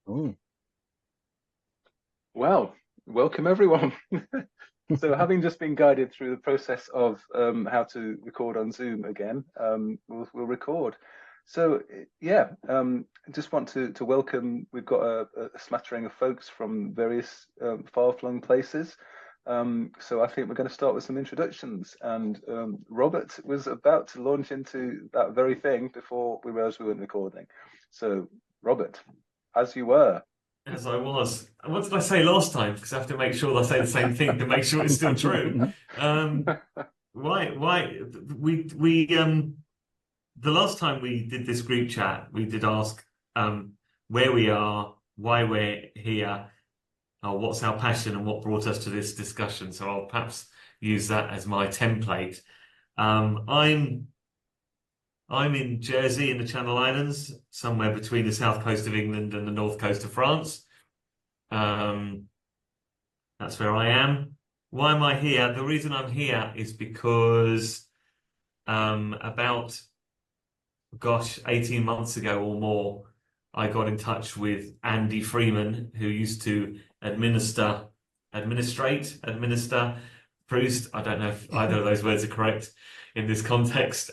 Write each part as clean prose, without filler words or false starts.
Mm. Well, welcome everyone. So, having just been guided through the process of how to record on Zoom again, we'll record. So, yeah, just want to welcome. We've got a smattering of folks from various far-flung places. So, I think we're going to start with some introductions. And Robert was about to launch into that very thing before we realized we weren't recording. So, Robert, as you were. As I was. And what did I say last time? Because I have to make sure I say the same thing to make sure it's still true. Why we the last time we did this group chat, we did ask where we are, why we're here, what's our passion and what brought us to this discussion. So I'll perhaps use that as my template. I'm in Jersey in the Channel Islands, somewhere between the south coast of England and the north coast of France. That's where I am. Why am I here? The reason I'm here is because about, 18 months ago or more, I got in touch with Andy Freeman, who used to administer Proust. I don't know if either of those words are correct in this context.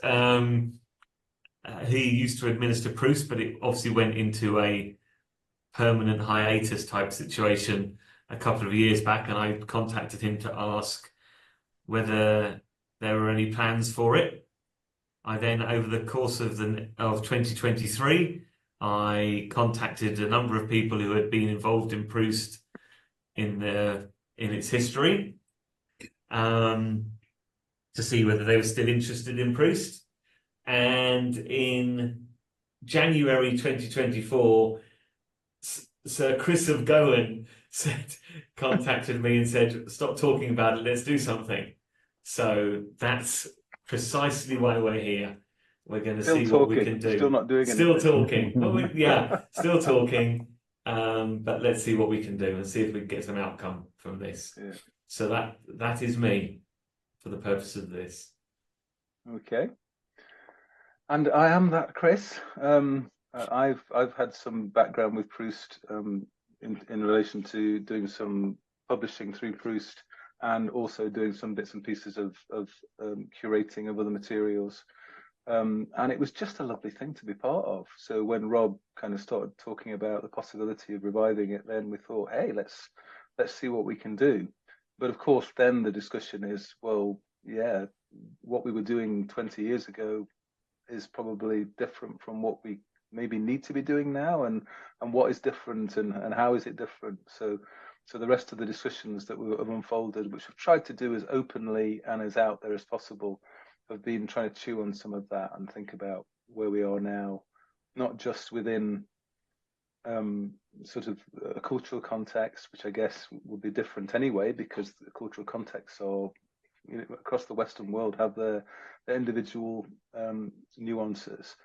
He used to administer Proust, but it obviously went into a permanent hiatus type situation a couple of years back, and I contacted him to ask whether there were any plans for it. I then, over the course of 2023, I contacted a number of people who had been involved in Proust in its history, to see whether they were still interested in Proust. And in January 2024, Sir Chris of Gowan contacted me and said, "Stop talking about it, let's do something." So that's precisely why we're here. We're going to see what we can do. Still not doing Still anything. talking. Well, still talking. But let's see what we can do and see if we can get some outcome from this. Yeah. So that is me for the purpose of this. Okay. And I am that Chris. I've had some background with Proust in relation to doing some publishing through Proust and also doing some bits and pieces of curating of other materials. And it was just a lovely thing to be part of. So when Rob kind of started talking about the possibility of reviving it, then we thought, hey, let's see what we can do. But of course, then the discussion is, well, yeah, what we were doing 20 years ago is probably different from what we maybe need to be doing now, and what is different, and how is it different. So the rest of the discussions that have unfolded, which we've tried to do as openly and as out there as possible, have been trying to chew on some of that and think about where we are now, not just within sort of a cultural context, which I guess would be different anyway, because the cultural contexts are, across the Western world, have their individual nuances,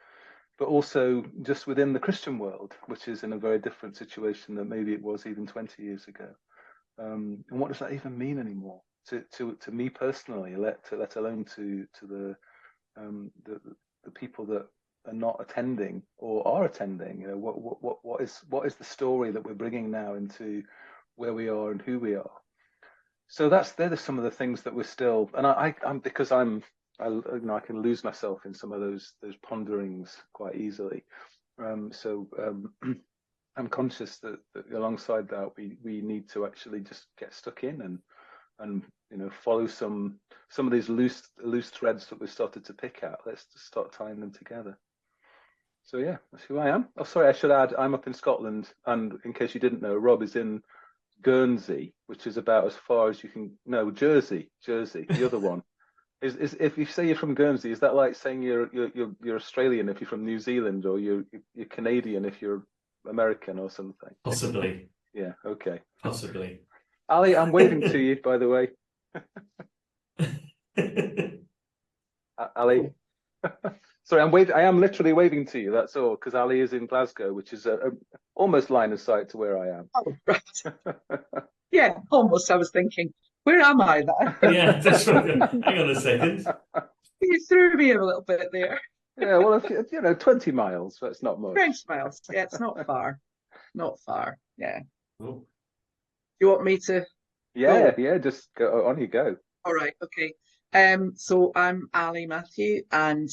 but also just within the Christian world, which is in a very different situation than maybe it was even 20 years ago. And what does that even mean anymore to me personally, let alone to the people that are not attending or are attending? What is the story that we're bringing now into where we are and who we are? So they're some of the things that we're still, and I'm because I can lose myself in some of those ponderings quite easily. I'm conscious that alongside that we need to actually just get stuck in and follow some of these loose threads that we've started to pick at. Let's just start tying them together. So yeah, that's who I am. Oh, sorry, I should add, I'm up in Scotland, and in case you didn't know, Rob is in Guernsey, which is about as far as you can. No, Jersey, the other one. Is if you say you're from Guernsey, is that like saying you're Australian if you're from New Zealand, or you're Canadian if you're American or something? Possibly. Yeah. Okay. Possibly. Ali, I'm waving to you, by the way. Ali. Sorry, I am literally waving to you. That's all, because Ali is in Glasgow, which is almost line of sight to where I am. Oh, right. Yeah, almost. I was thinking, where am I then? Yeah, that's right. Hang on a second. You threw me a little bit there. Yeah, well, 20 miles, that's not much. 20 miles. Yeah, it's not far. not far. Yeah. Oh, You want me to Yeah, go? yeah, just go on you go. All right, okay. So I'm Ali Matthew, and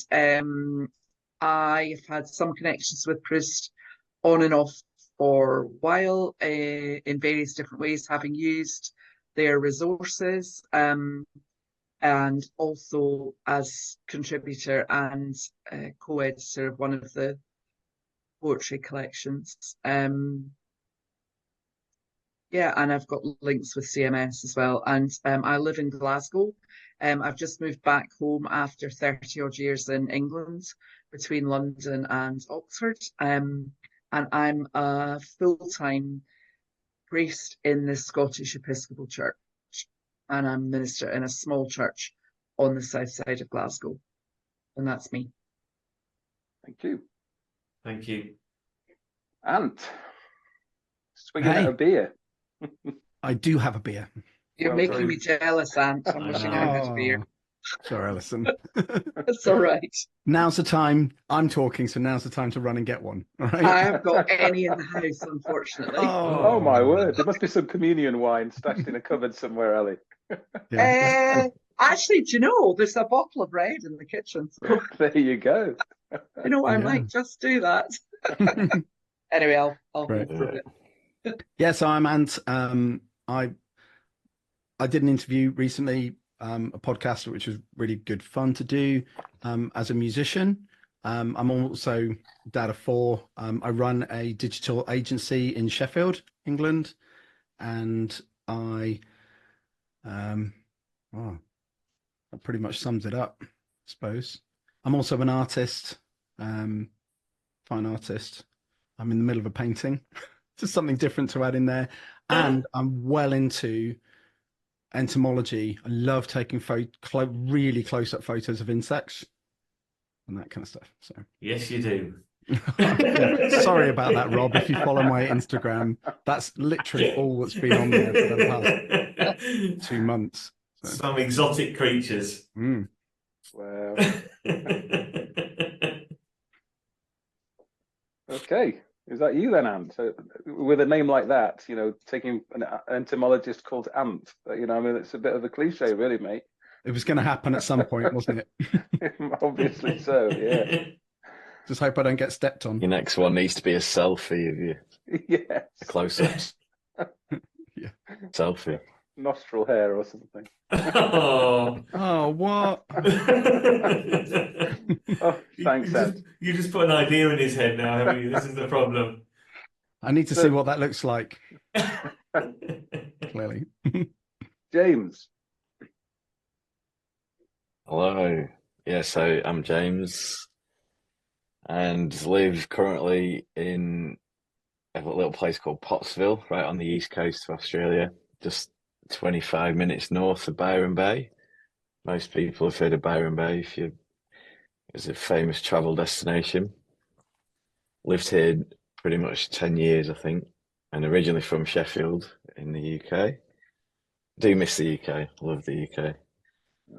I've had some connections with Proust on and off for a while, in various different ways, having used their resources, and also as contributor and co-editor of one of the poetry collections. Yeah, and I've got links with CMS as well. And I live in Glasgow. I've just moved back home after 30 odd years in England, between London and Oxford. And I'm a full-time priest in the Scottish Episcopal Church. And I'm minister in a small church on the south side of Glasgow. And that's me. Thank you. thank you. Ant, swinging Hey. at a beer. I do have a beer. You're Well making done. me jealous, Ant. I'm I wishing know. I had a beer. Sorry, Alison. That's all right. Now's the time. I'm talking, so now's the time to run and get one. All right. I haven't got any in the house, unfortunately. Oh my word! There must be some communion wine stashed in a cupboard somewhere, Ali. Yeah. Actually, do you know, there's a bottle of red in the kitchen. So, There you go. you know, I Yeah. might just do that. Anyway, I'll Right. go for it. Yeah, so I'm Ant. I did an interview recently, a podcast, which was really good fun to do as a musician. I'm also dad of four. I run a digital agency in Sheffield, England, and that pretty much sums it up, I suppose. I'm also an artist, fine artist. I'm in the middle of a painting. Just something different to add in there. And I'm well into entomology. I love taking really close-up photos of insects and that kind of stuff. So Yes, you do. yeah, sorry about that, Rob. If you follow my Instagram, that's literally all that's been on there for the past 2 months. So. Some exotic creatures. Mm. Wow. Okay. Is that you then, Ant? So, with a name like that, you know, taking an entomologist called Ant, you know, I mean, it's a bit of a cliche, really, mate. It was going to happen at some point, wasn't it? Obviously so, yeah. Just hope I don't get stepped on. Your next one needs to be a selfie of you. Yes. A close-up. Yeah. Selfie. Nostril hair or something. Oh, what? Oh, thanks, Ant. You just put an idea in his head now, haven't you? This is the problem. I need to see what that looks like, clearly. James. Hello. Yeah, so I'm James and live currently in a little place called Pottsville, right on the east coast of Australia, just 25 minutes north of Byron Bay. Most people have heard of Byron Bay it's a famous travel destination. Lived here pretty much 10 years, I think, and originally from Sheffield in the UK. Do miss the UK, love the UK.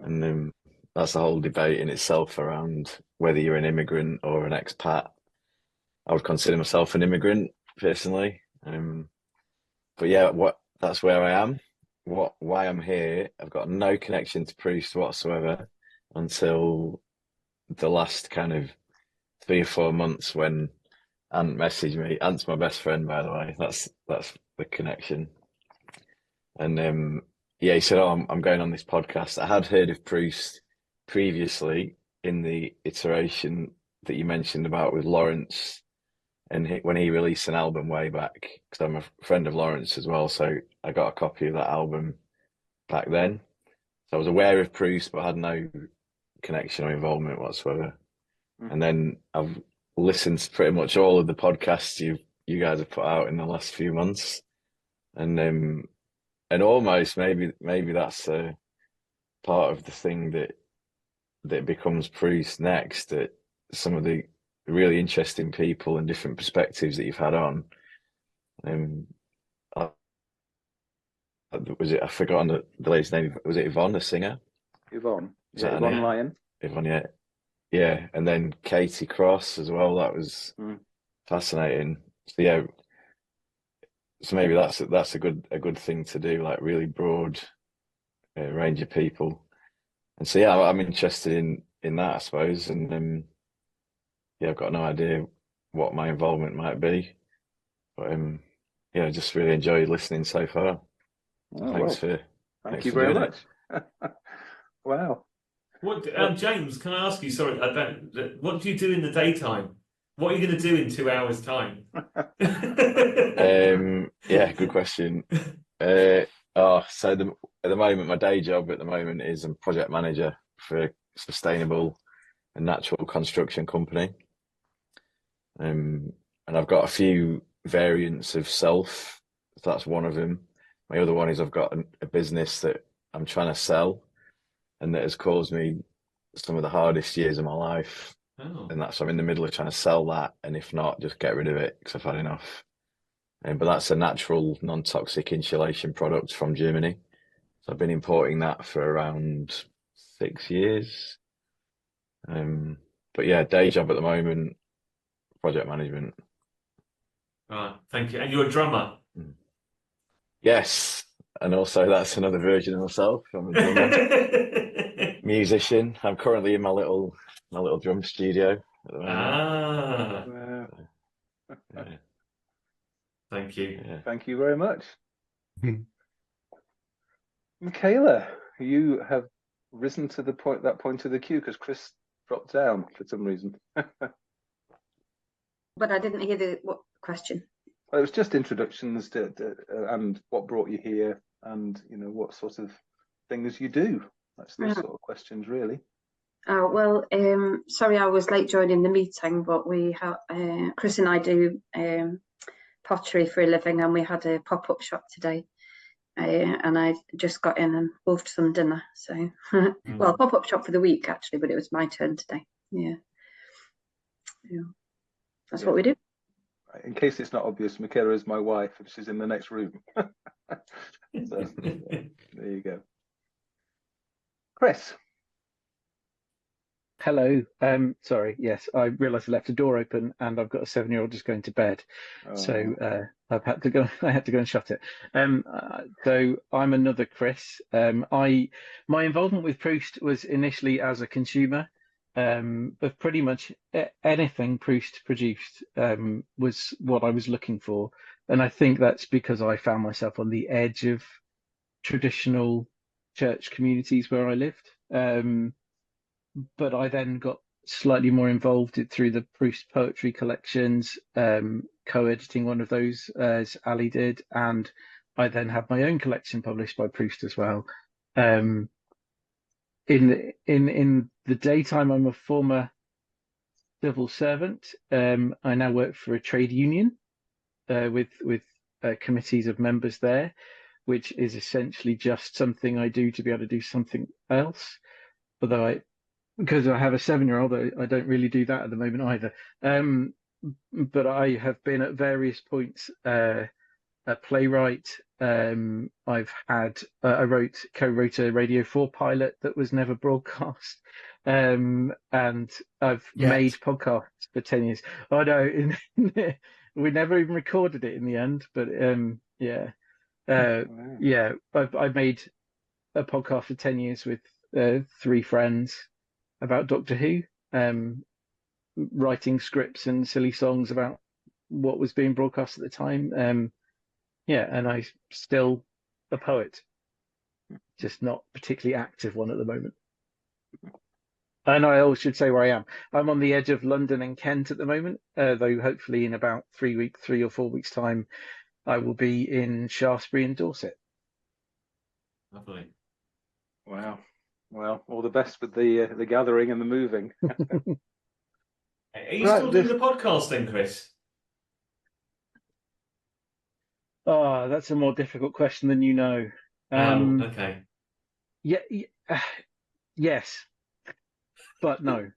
And that's a whole debate in itself around whether you're an immigrant or an expat. I would consider myself an immigrant personally. But yeah, that's where I am. Why I'm here, I've got no connection to Proust whatsoever until the last kind of 3 or 4 months when Ant messaged me. Ant's my best friend, by the way. That's the connection. And yeah, he said, "Oh, I'm going on this podcast." I had heard of Proust previously in the iteration that you mentioned about with Lawrence, and when he released an album way back, because I'm a friend of Lawrence as well, so I got a copy of that album back then. So I was aware of Proust, but had no connection or involvement whatsoever. And then I've listened to pretty much all of the podcasts you guys have put out in the last few months, and almost maybe that's part of the thing that becomes Proust next. That some of the really interesting people and different perspectives that you've had on. I've forgotten the lady's name. Was it Yvonne, the singer? Yvonne. Is Yeah, that Yvonne her name? Lyon. Yvonne, yeah. Yeah, and then Katie Cross as well. That was fascinating. So yeah, so maybe that's a good thing to do, like really broad range of people. And so yeah, I'm interested in that, I suppose. And yeah, I've got no idea what my involvement might be, but yeah, I just really enjoyed listening so far. So Oh, well, thanks thank you for very doing much. Wow. What, James, can I ask you, sorry, what do you do in the daytime? What are you going to do in 2 hours' time? it. Yeah, good question. So at the moment, my day job at the moment is I'm project manager for a sustainable and natural construction company. And I've got a few variants of self. So that's one of them. My other one is I've got a business that I'm trying to sell, and that has caused me some of the hardest years of my life. Oh. And that's I'm in the middle of trying to sell that, and if not, just get rid of it because I've had enough. But that's a natural, non-toxic insulation product from Germany. So I've been importing that for around 6 years. But yeah, day job at the moment, project management. Right, thank you. And you're a drummer? Yes, and also that's another version of myself. I'm a drummer, musician. I'm currently in my little drum studio at the moment. Ah, Yeah, thank you. yeah. Thank you very much. Michaela, you have risen to that point of the queue because Chris dropped down for some reason. But I didn't hear what question. Well, it was just introductions and what brought you here, and what sort of things you do. That's those sort of questions, really. Oh well, sorry I was late joining the meeting, but we have Chris and I do pottery for a living, and we had a pop-up shop today, and I just got in and wolfed some dinner. So, well, pop-up shop for the week actually, but it was my turn today. Yeah, that's what we do. In case it's not obvious, Michaela is my wife, and she's in the next room. So there you go. Chris. Hello. Sorry. Yes, I realised I left the door open, and I've got a 7-year-old just going to bed, so I've had to go. I had to go and shut it. So I'm another Chris. My involvement with Proust was initially as a consumer, but pretty much anything Proust produced was what I was looking for, and I think that's because I found myself on the edge of traditional church communities where I lived. But I then got slightly more involved through the Proust poetry collections, co-editing one of those as Ali did, and I then had my own collection published by Proust as well. In the daytime, I'm a former civil servant. I now work for a trade union with committees of members there, which is essentially just something I do to be able to do something else. Although because I have a 7-year-old, I don't really do that at the moment either. But I have been at various points a playwright. I've had co-wrote a Radio 4 pilot that was never broadcast, and I've made podcasts for 10 years. I know we never even recorded it in the end, but yeah, I've made a podcast for 10 years with 3 friends about Doctor Who, writing scripts and silly songs about what was being broadcast at the time. And I'm still a poet, just not particularly active one at the moment. And I always should say where I am. I'm on the edge of London and Kent at the moment, though hopefully in about 3 or 4 weeks' time, I will be in Shaftesbury and Dorset. Lovely. Wow. Well, all the best with the gathering and the moving. Are you still doing the podcast then, Chris? Oh, that's a more difficult question than you know. Okay. Yeah, yes, but no.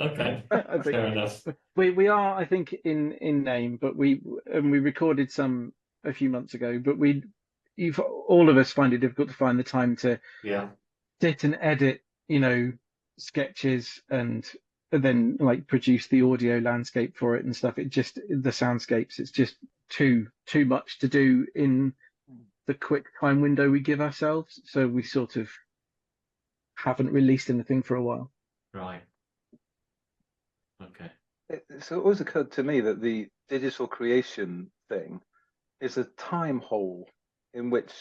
Okay, I think fair enough. we are, I think, in name, but we recorded some a few months ago. But all of us find it difficult to find the time to sit and edit, sketches and then like produce the audio landscape for it and stuff. The soundscapes. It's just too much to do in the quick time window we give ourselves. So we sort of haven't released anything for a while. Right. Okay. It's always occurred to me that the digital creation thing is a time hole in which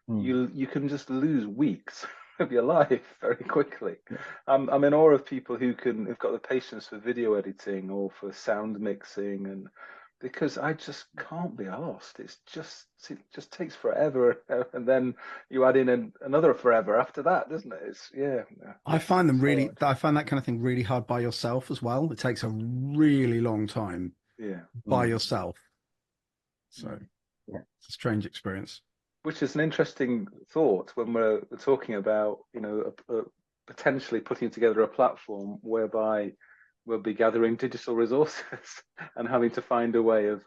you can just lose weeks of your life very quickly. Yeah. I'm in awe of people who've got the patience for video editing or for sound mixing, and because I just can't be asked. It just takes forever, and then you add in another forever after that, doesn't it? I find I find that kind of thing really hard by yourself as well. It takes a really long time by yourself. So it's a strange experience. Which is an interesting thought when we're talking about, potentially putting together a platform whereby we'll be gathering digital resources and having to find a way of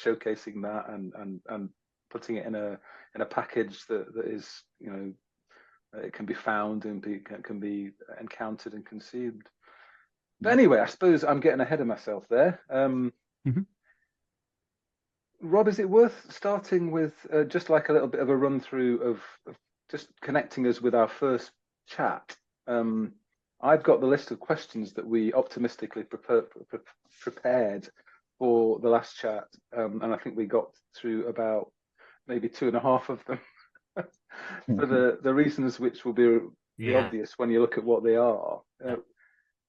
showcasing that and putting it in a package that is, it can be found and can be encountered and consumed. But anyway, I suppose I'm getting ahead of myself there. Rob, is it worth starting with just like a little bit of a run through of just connecting us with our first chat? I've got the list of questions that we optimistically prepared for the last chat, and I think we got through about maybe 2.5 of them for the reasons which will be obvious when you look at what they are.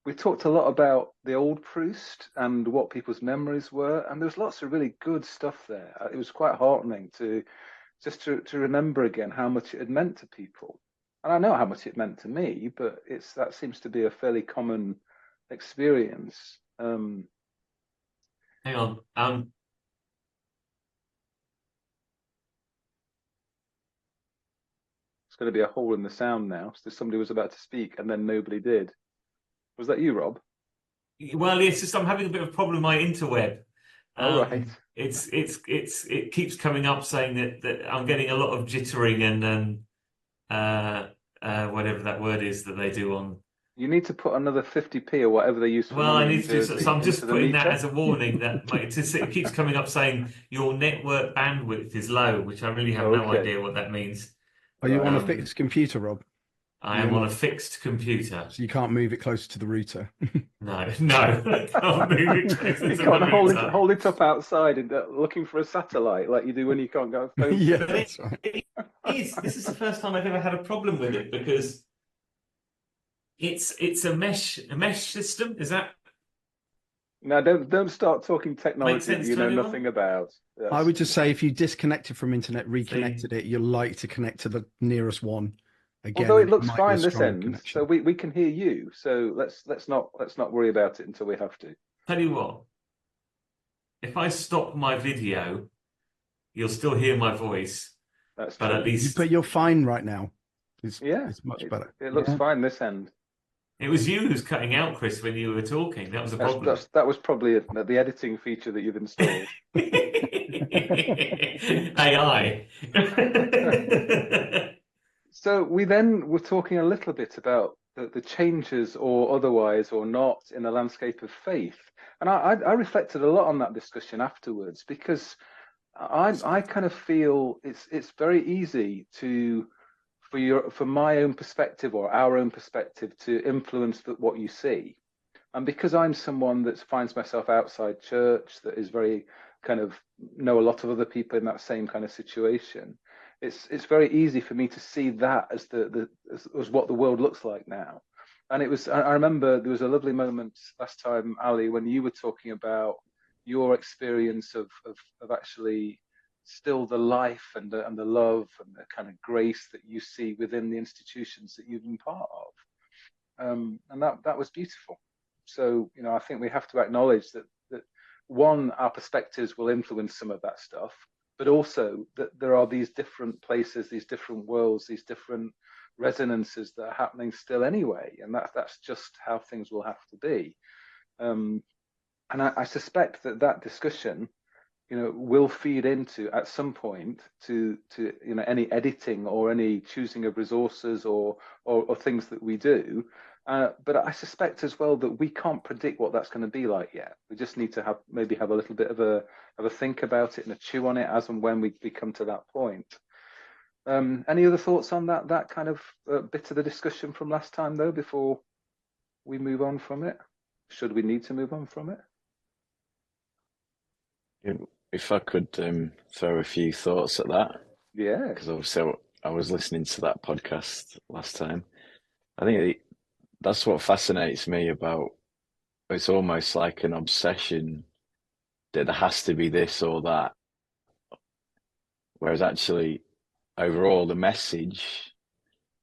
We talked a lot about the old Proust and what people's memories were, and there's lots of really good stuff there. It was quite heartening to remember again how much it had meant to people. And I know how much it meant to me, but that seems to be a fairly common experience. Hang on. It's going to be a hole in the sound now. So somebody was about to speak and then nobody did. Was that you, Rob? Well, it's just I'm having a bit of a problem with my interweb. Right. It keeps coming up saying that I'm getting a lot of jittering and whatever that word is that they do on. You need to put another 50p or whatever they use for Well, I need to do Jersey so. I'm just putting that meter. as a warning that it keeps coming up saying your network bandwidth is low, which I really have no idea what that means. Are you on a fixed computer, Rob? I am on a fixed computer. So you can't move it closer to the router? No, I can't move it closer to You the can't router. hold it up outside and looking for a satellite like you do when you can't go phone. Yeah, that's right. This is the first time I've ever had a problem with it because it's a mesh system. Is that? Now don't start talking technology sense that you to know anyone? nothing about. Yes. I would just say if you disconnected from internet, reconnected it, you're likely to connect to the nearest one again. Although it and looks might be a fine this stronger end, connection. so we can hear you. So let's not worry about it until we have to. Tell you what, if I stop my video, you'll still hear my voice. That's but true. at least But you're fine right now. It's much better. It looks fine this end. it was you who's cutting out, Chris, when you were talking. That was a problem. That was probably the editing feature that you've installed. AI. So we then were talking a little bit about the changes or otherwise or not in the landscape of faith. And I reflected a lot on that discussion afterwards because I kind of feel it's very easy for my own perspective or our own perspective to influence what you see. And because I'm someone that finds myself outside church, that is very kind of know a lot of other people in that same kind of situation, it's very easy for me to see that as as what the world looks like now. And I remember there was a lovely moment last time, Ali, when you were talking about your experience of actually still the life and the love and the kind of grace that you see within the institutions that you've been part of. And that was beautiful. So, I think we have to acknowledge that one, our perspectives will influence some of that stuff, but also that there are these different places, these different worlds, these different resonances that are happening still anyway. And that's just how things will have to be. And I suspect that discussion, will feed into at some point to any editing or any choosing of resources or things that we do. But I suspect as well that we can't predict what that's going to be like yet. We just need to maybe have a little bit of a think about it and a chew on it as and when we come to that point. Any other thoughts on that kind of bit of the discussion from last time, though, before we move on from it? Should we need to move on from it? If I could throw a few thoughts at that. Yeah. Because obviously I was listening to that podcast last time. I think that's what fascinates me about, it's almost like an obsession that there has to be this or that. Whereas actually, overall, the message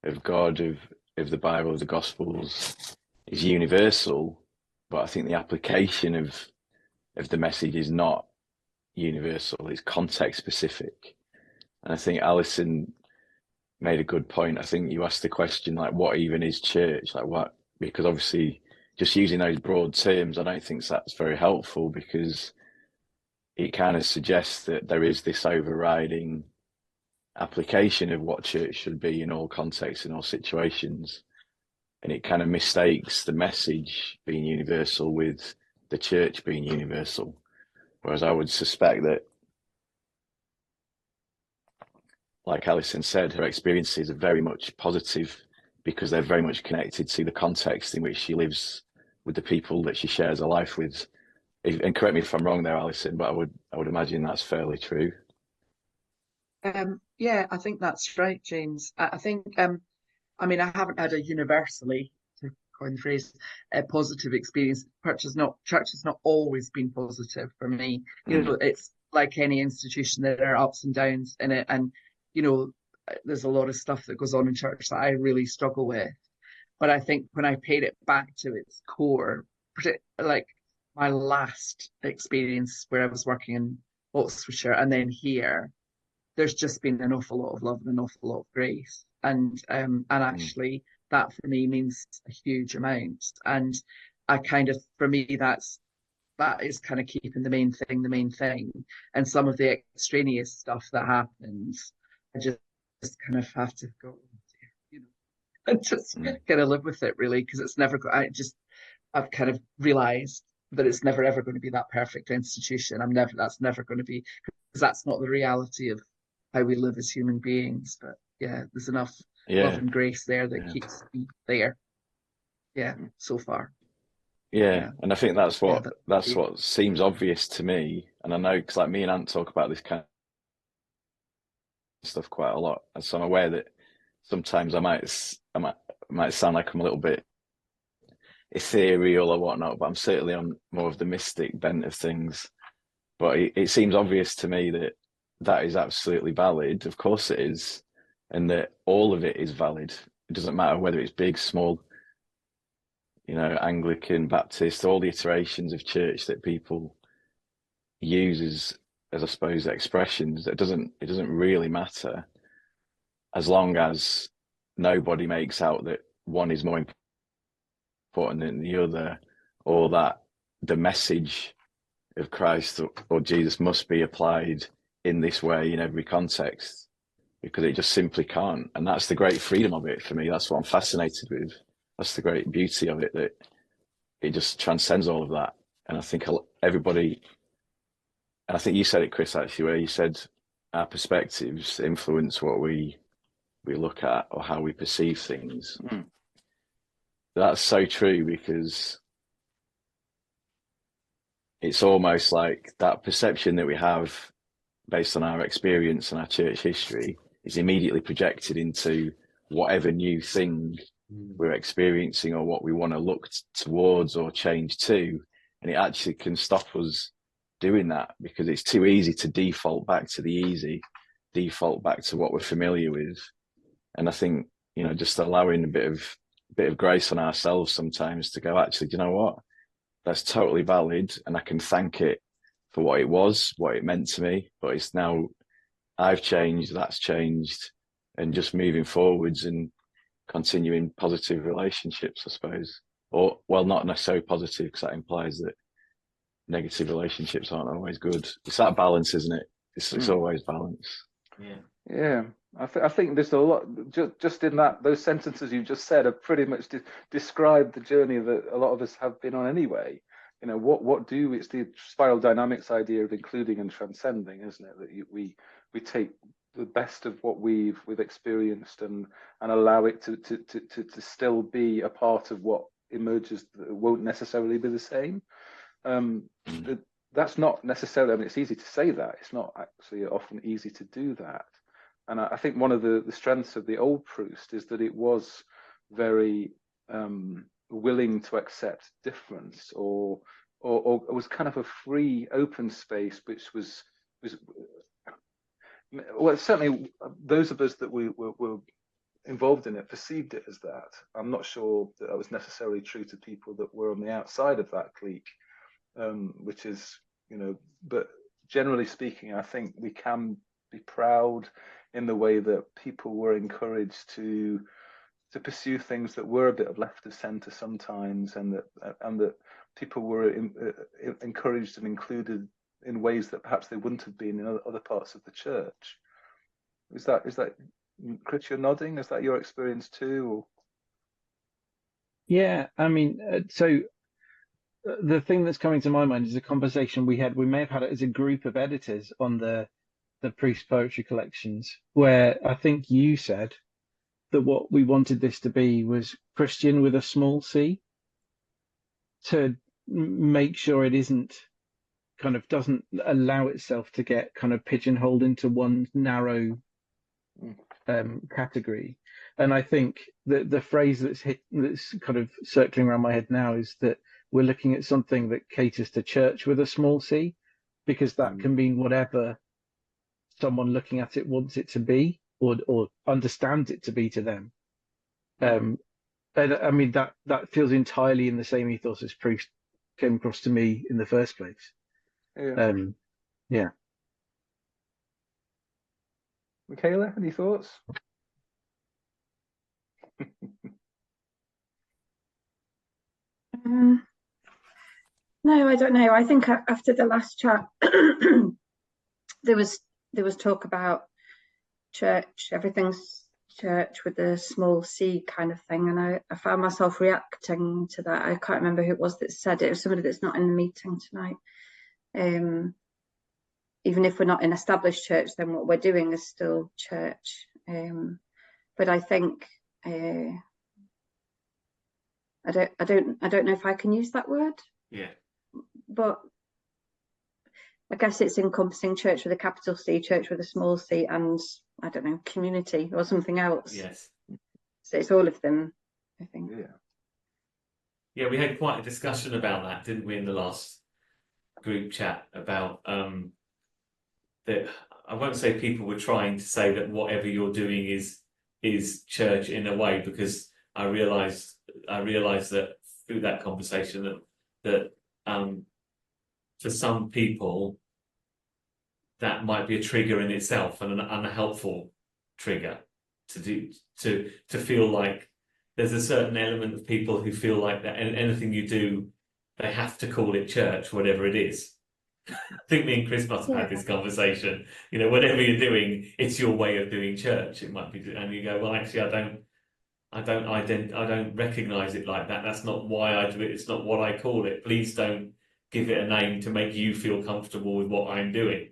of God, of the Bible, of the Gospels, is universal. But I think the application of the message is not universal. It's context specific. And I think Alison made a good point. I think you asked the question, like, what even is church? Like, what? Because obviously, just using those broad terms, I don't think that's very helpful, because it kind of suggests that there is this overriding application of what church should be in all contexts, in all situations. And it kind of mistakes the message being universal with the church being universal. Whereas I would suspect that, like Alison said, her experiences are very much positive because they're very much connected to the context in which she lives with the people that she shares her life with. And correct me if I'm wrong there, Alison, but I would imagine that's fairly true. Yeah, I think that's right, James. I think, I mean, I haven't had a universally, to coin the phrase, a positive experience. Church has not always been positive for me. You know, it's like any institution, there are ups and downs in it, and you know, there's a lot of stuff that goes on in church that I really struggle with. But I think when I paid it back to its core, like my last experience where I was working in Oxfordshire and then here, there's just been an awful lot of love and an awful lot of grace. And actually that for me means a huge amount. And I kind of, for me, that is kind of keeping the main thing. And some of the extraneous stuff that happens, I just kind of have to go, you know, and just kind of live with it, really, because it's never. I've kind of realised that it's never ever going to be that perfect institution. That's never going to be, because that's not the reality of how we live as human beings. But yeah, there's enough love and grace there that keeps me there. Yeah, so far. Yeah, and I think that's what seems obvious to me. And I know, because like me and Ant talk about this kind of stuff quite a lot, and so I'm aware that sometimes I might sound like I'm a little bit ethereal or whatnot, but I'm certainly on more of the mystic bent of things. But it seems obvious to me that that is absolutely valid. Of course it is, and that all of it is valid. It doesn't matter whether it's big, small, you know, Anglican, Baptist, all the iterations of church that people use as I suppose expressions. It doesn't really matter, as long as nobody makes out that one is more important than the other, or that the message of Christ or Jesus must be applied in this way in every context, because it just simply can't. And that's the great freedom of it for me. That's what I'm fascinated with. That's the great beauty of it, that it just transcends all of that. And I think everybody, and I think you said it, Chris, actually, where you said our perspectives influence what we look at or how we perceive things. That's so true, because it's almost like that perception that we have based on our experience and our church history is immediately projected into whatever new thing we're experiencing or what we want to look towards or change to. And it actually can stop us doing that, because it's too easy to default back to the easy, default back to what we're familiar with. And I think, you know, just allowing a bit of grace on ourselves sometimes to go, actually, do you know what? That's totally valid, and I can thank it for what it was, what it meant to me. But it's now, I've changed, that's changed, and just moving forwards and continuing positive relationships, I suppose. Or, well, not necessarily positive, because that implies that negative relationships aren't always good. It's that balance, isn't it? It's always balance. Yeah. I think there's a lot just in those sentences you just said have pretty much described the journey that a lot of us have been on anyway. You know, it's the spiral dynamics idea of including and transcending, isn't it? That we take the best of what we've experienced and allow it to still be a part of what emerges that won't necessarily be the same. That's not necessarily, I mean, it's easy to say that. It's not actually often easy to do that. And I think one of the strengths of the old Proust is that it was very willing to accept difference, or was kind of a free, open space, which was well, certainly those of us that were involved in it perceived it as that. I'm not sure that was necessarily true to people that were on the outside of that clique, which is, you know, but generally speaking, I think we can be proud in the way that people were encouraged to pursue things that were a bit of left of centre sometimes, and that people were encouraged and included in ways that perhaps they wouldn't have been in other parts of the church. Is that Chris, you're nodding? Is that your experience too? Or? Yeah, I mean, so the thing that's coming to my mind is a conversation we may have had it as a group of editors on the Proust poetry collections, where I think you said that what we wanted this to be was Christian with a small c, to make sure it isn't kind of doesn't allow itself to get kind of pigeonholed into one narrow category. And I think that the phrase that's kind of circling around my head now is that we're looking at something that caters to church with a small c, because that can mean whatever someone looking at it wants it to be, or understands it to be to them. And I mean that feels entirely in the same ethos as Proust came across to me in the first place. Yeah. Yeah. Michaela, any thoughts? No, I don't know. I think after the last chat, there was talk about church, everything's church with a small c kind of thing, and I found myself reacting to that. I can't remember who it was that said it. It was somebody that's not in the meeting tonight. Even if we're not in established church, then what we're doing is still church. But I think I don't know if I can use that word. Yeah. But I guess it's encompassing church with a capital C, church with a small c, and I don't know, community or something else. Yes. So it's all of them, I think. Yeah. Yeah, we had quite a discussion about that, didn't we, in the last group chat about that. I won't say people were trying to say that whatever you're doing is church in a way, because I realised that through that conversation that for some people that might be a trigger in itself, and an unhelpful trigger to feel like there's a certain element of people who feel like that anything you do, they have to call it church, whatever it is. I think me and Chris must have had this conversation. You know, whatever you're doing, it's your way of doing church. It might be, and you go, well, actually, I don't recognise it like that. That's not why I do it. It's not what I call it. Please don't give it a name to make you feel comfortable with what I'm doing.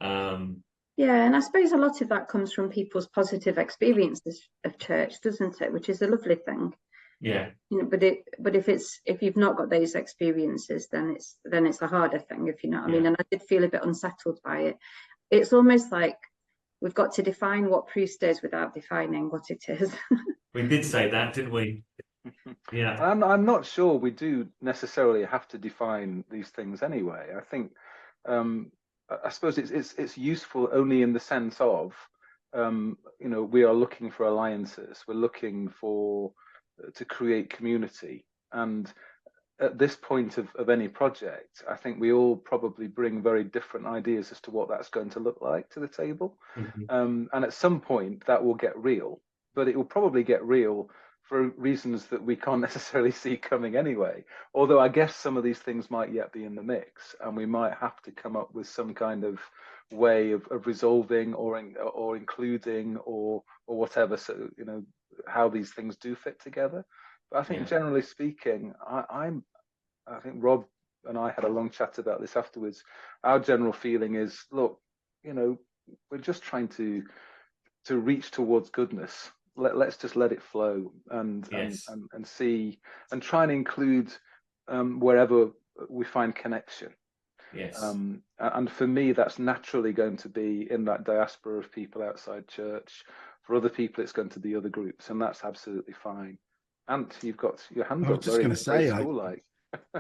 Yeah, and I suppose a lot of that comes from people's positive experiences of church, doesn't it? Which is a lovely thing. Yeah. You know, but if you've not got those experiences, then it's a harder thing, if you know what I mean. And I did feel a bit unsettled by it. It's almost like we've got to define what Proust is without defining what it is. We did say that, didn't we? Yeah. I'm not sure we do necessarily have to define these things anyway. I think I suppose it's useful only in the sense of you know, we are looking for alliances. We're looking to create community, and at this point of any project, I think we all probably bring very different ideas as to what that's going to look like to the table. And at some point that will get real, but it will probably get real for reasons that we can't necessarily see coming anyway. Although I guess some of these things might yet be in the mix, and we might have to come up with some kind of way of resolving or including or whatever. So how these things do fit together. But I think generally speaking, I think Rob and I had a long chat about this afterwards. Our general feeling is, look, we're just trying to reach towards goodness. Let's just let it flow and see and try and include wherever we find connection. Yes. And for me, that's naturally going to be in that diaspora of people outside church. For other people, it's going to be other groups, and that's absolutely fine. Ant, you've got your hand I up. was just going to say, school-like.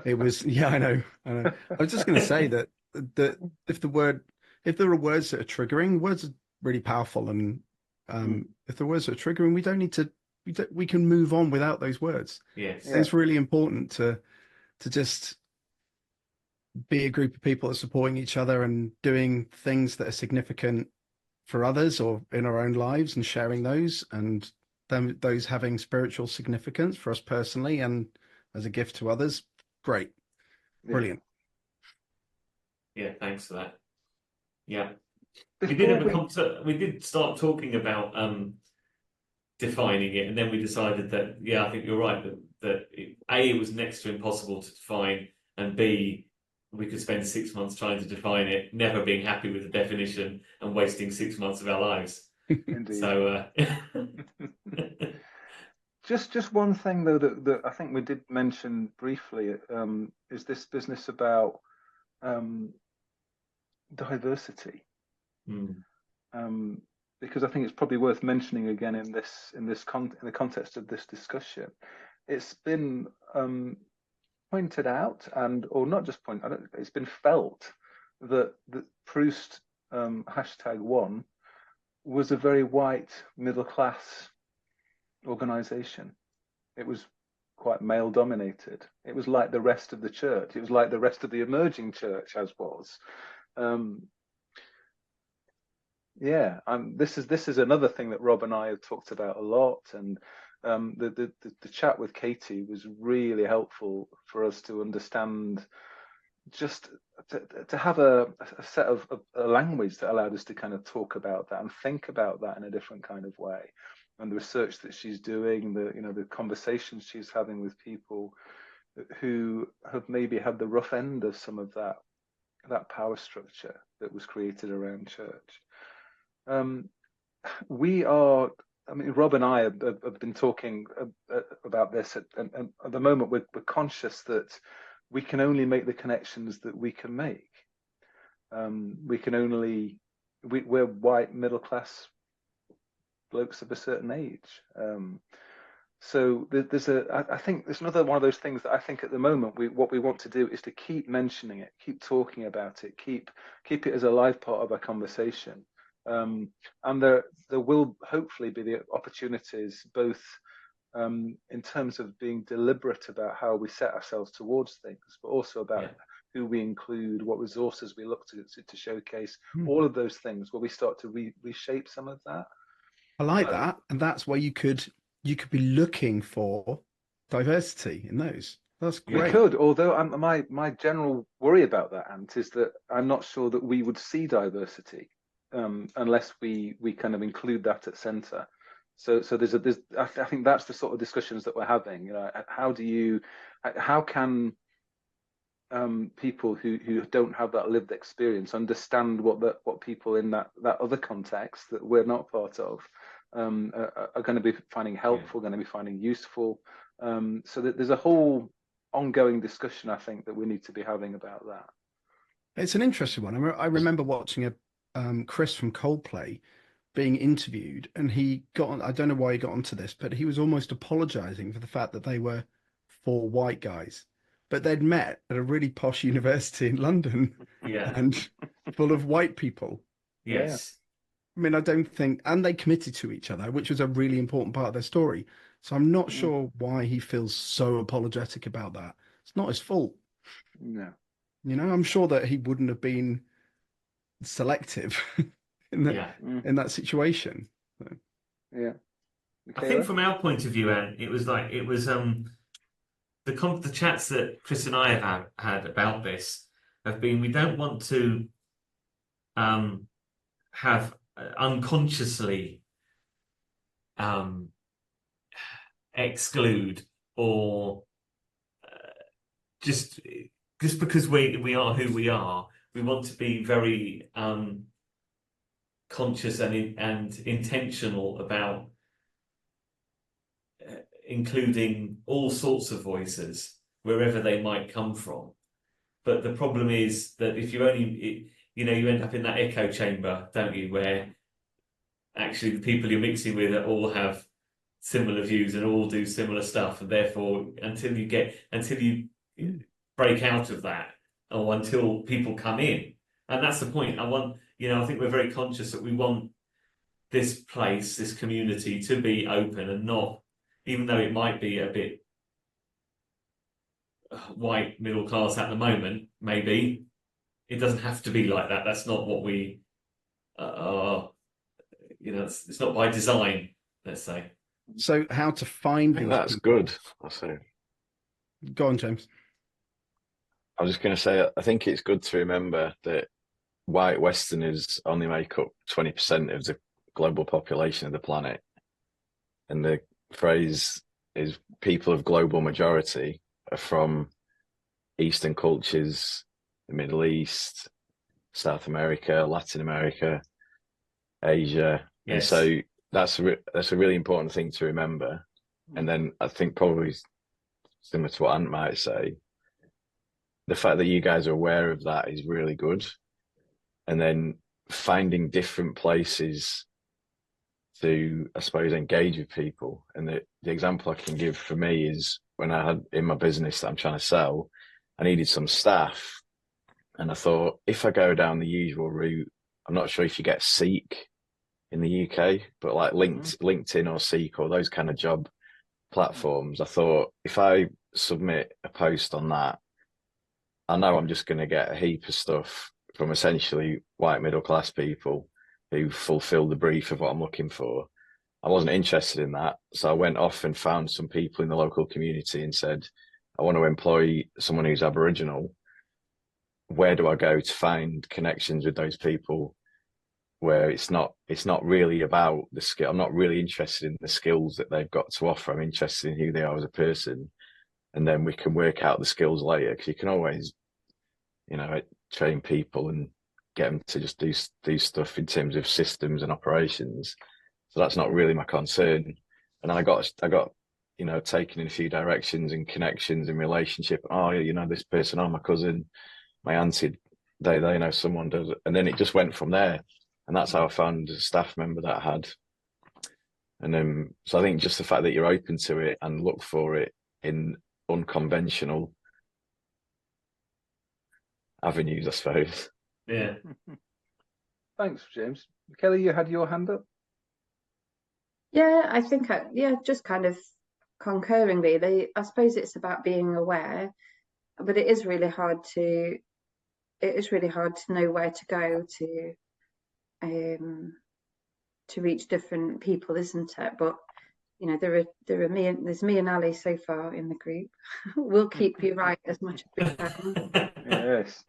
It was, yeah, I know. I was just going to say that if there are words that are triggering, words are really powerful, and if the words are triggering, we don't need to. We can move on without those words. Yes, It's really important to just be a group of people that are supporting each other and doing things that are significant for others or in our own lives, and sharing those, and those having spiritual significance for us personally and as a gift to others. Great. Brilliant. Yeah, thanks for that. Yeah. Before we did start talking about defining it, and then we decided that, I think you're right, that A, it was next to impossible to define, and B, we could spend 6 months trying to define it, never being happy with the definition and wasting 6 months of our lives. Indeed. So just one thing though that I think we did mention briefly is this business about diversity. Because I think it's probably worth mentioning again in the context of this discussion. It's been pointed out, or not just pointed out, it's been felt that Proust #1 was a very white middle class organization. It was quite male dominated. It was like the rest of the church. It was like the rest of the emerging church as was. This is another thing that Rob and I have talked about a lot, and the chat with Katie was really helpful for us to understand, just to have a set of a language that allowed us to kind of talk about that and think about that in a different kind of way. And the research that she's doing, the conversations she's having with people who have maybe had the rough end of some of that power structure that was created around church. Rob and I have been talking about this, and at the moment we're conscious that we can only make the connections that we can make. We're white middle class blokes of a certain age. So I think there's another one of those things that I think at the moment what we want to do is to keep mentioning it, keep talking about it, keep it as a live part of our conversation. And there will hopefully be the opportunities both in terms of being deliberate about how we set ourselves towards things, but also about who we include, what resources we look to showcase, all of those things where we start to reshape some of that. I like that, and that's where you could be looking for diversity in those. That's great. We could, although my general worry about that, Ant, is that I'm not sure that we would see diversity unless we kind of include that at centre. So I think that's the sort of discussions that we're having. How can people who don't have that lived experience understand what people in that other context that we're not part of are going to be finding helpful, going to be finding useful. So that there's a whole ongoing discussion, I think, that we need to be having about that. It's an interesting one. I remember watching Chris from Coldplay being interviewed, and he got on, I don't know why he got onto this, but he was almost apologizing for the fact that they were 4 white guys, but they'd met at a really posh university in London and full of white people. Yes. I mean, I don't think, and they committed to each other, which was a really important part of their story. So I'm not sure why he feels so apologetic about that. It's not his fault. No. I'm sure that he wouldn't have been selective in that situation. So. Yeah. I think from our point of view, Anne, it was the chats that Chris and I have had about this have been, we don't want to have unconsciously exclude or just because we are who we are, we want to be very conscious and intentional about including all sorts of voices wherever they might come from. But the problem is that if you only, you end up in that echo chamber, don't you, where actually the people you're mixing with all have similar views and all do similar stuff, and therefore until you break out of that, or until people come in, and that's the point. I think we're very conscious that we want this place, this community, to be open and not, even though it might be a bit white middle class at the moment, maybe it doesn't have to be like that. That's not what we are. It's not by design, let's say. So how to find these that's people? Good. I'll say. Go on, James. I was just going to say, I think it's good to remember that white Westerners only make up 20% of the global population of the planet. And the phrase is people of global majority are from Eastern cultures, the Middle East, South America, Latin America, Asia. Yes. And so that's a really important thing to remember. And then I think probably similar to what Ant might say, the fact that you guys are aware of that is really good. And then finding different places to, I suppose, engage with people. And the example I can give for me is when I had in my business that I'm trying to sell, I needed some staff. And I thought, if I go down the usual route, I'm not sure if you get Seek in the UK, but like LinkedIn or Seek or those kind of job platforms, I thought if I submit a post on that, I know I'm just going to get a heap of stuff from essentially white middle class people who fulfill the brief of what I'm looking for. I wasn't interested in that. So I went off and found some people in the local community and said, I want to employ someone who's Aboriginal. Where do I go to find connections with those people where it's not really about the skill? I'm not really interested in the skills that they've got to offer. I'm interested in who they are as a person. And then we can work out the skills later, because you can always, train people and get them to just do stuff in terms of systems and operations. So that's not really my concern. And I got taken in a few directions and connections and relationship. Oh, this person, my cousin, my auntie, they know someone does it. And then it just went from there. And that's how I found a staff member that I had. And so I think just the fact that you're open to it and look for it in unconventional avenues, I suppose. Yeah. Thanks, James. Kelly, you had your hand up. Yeah, I think just kind of concurring really. I suppose it's about being aware, but it is really hard to know where to go to reach different people, isn't it? But there's me and Ali so far in the group. We'll keep you right as much as we can. Yes.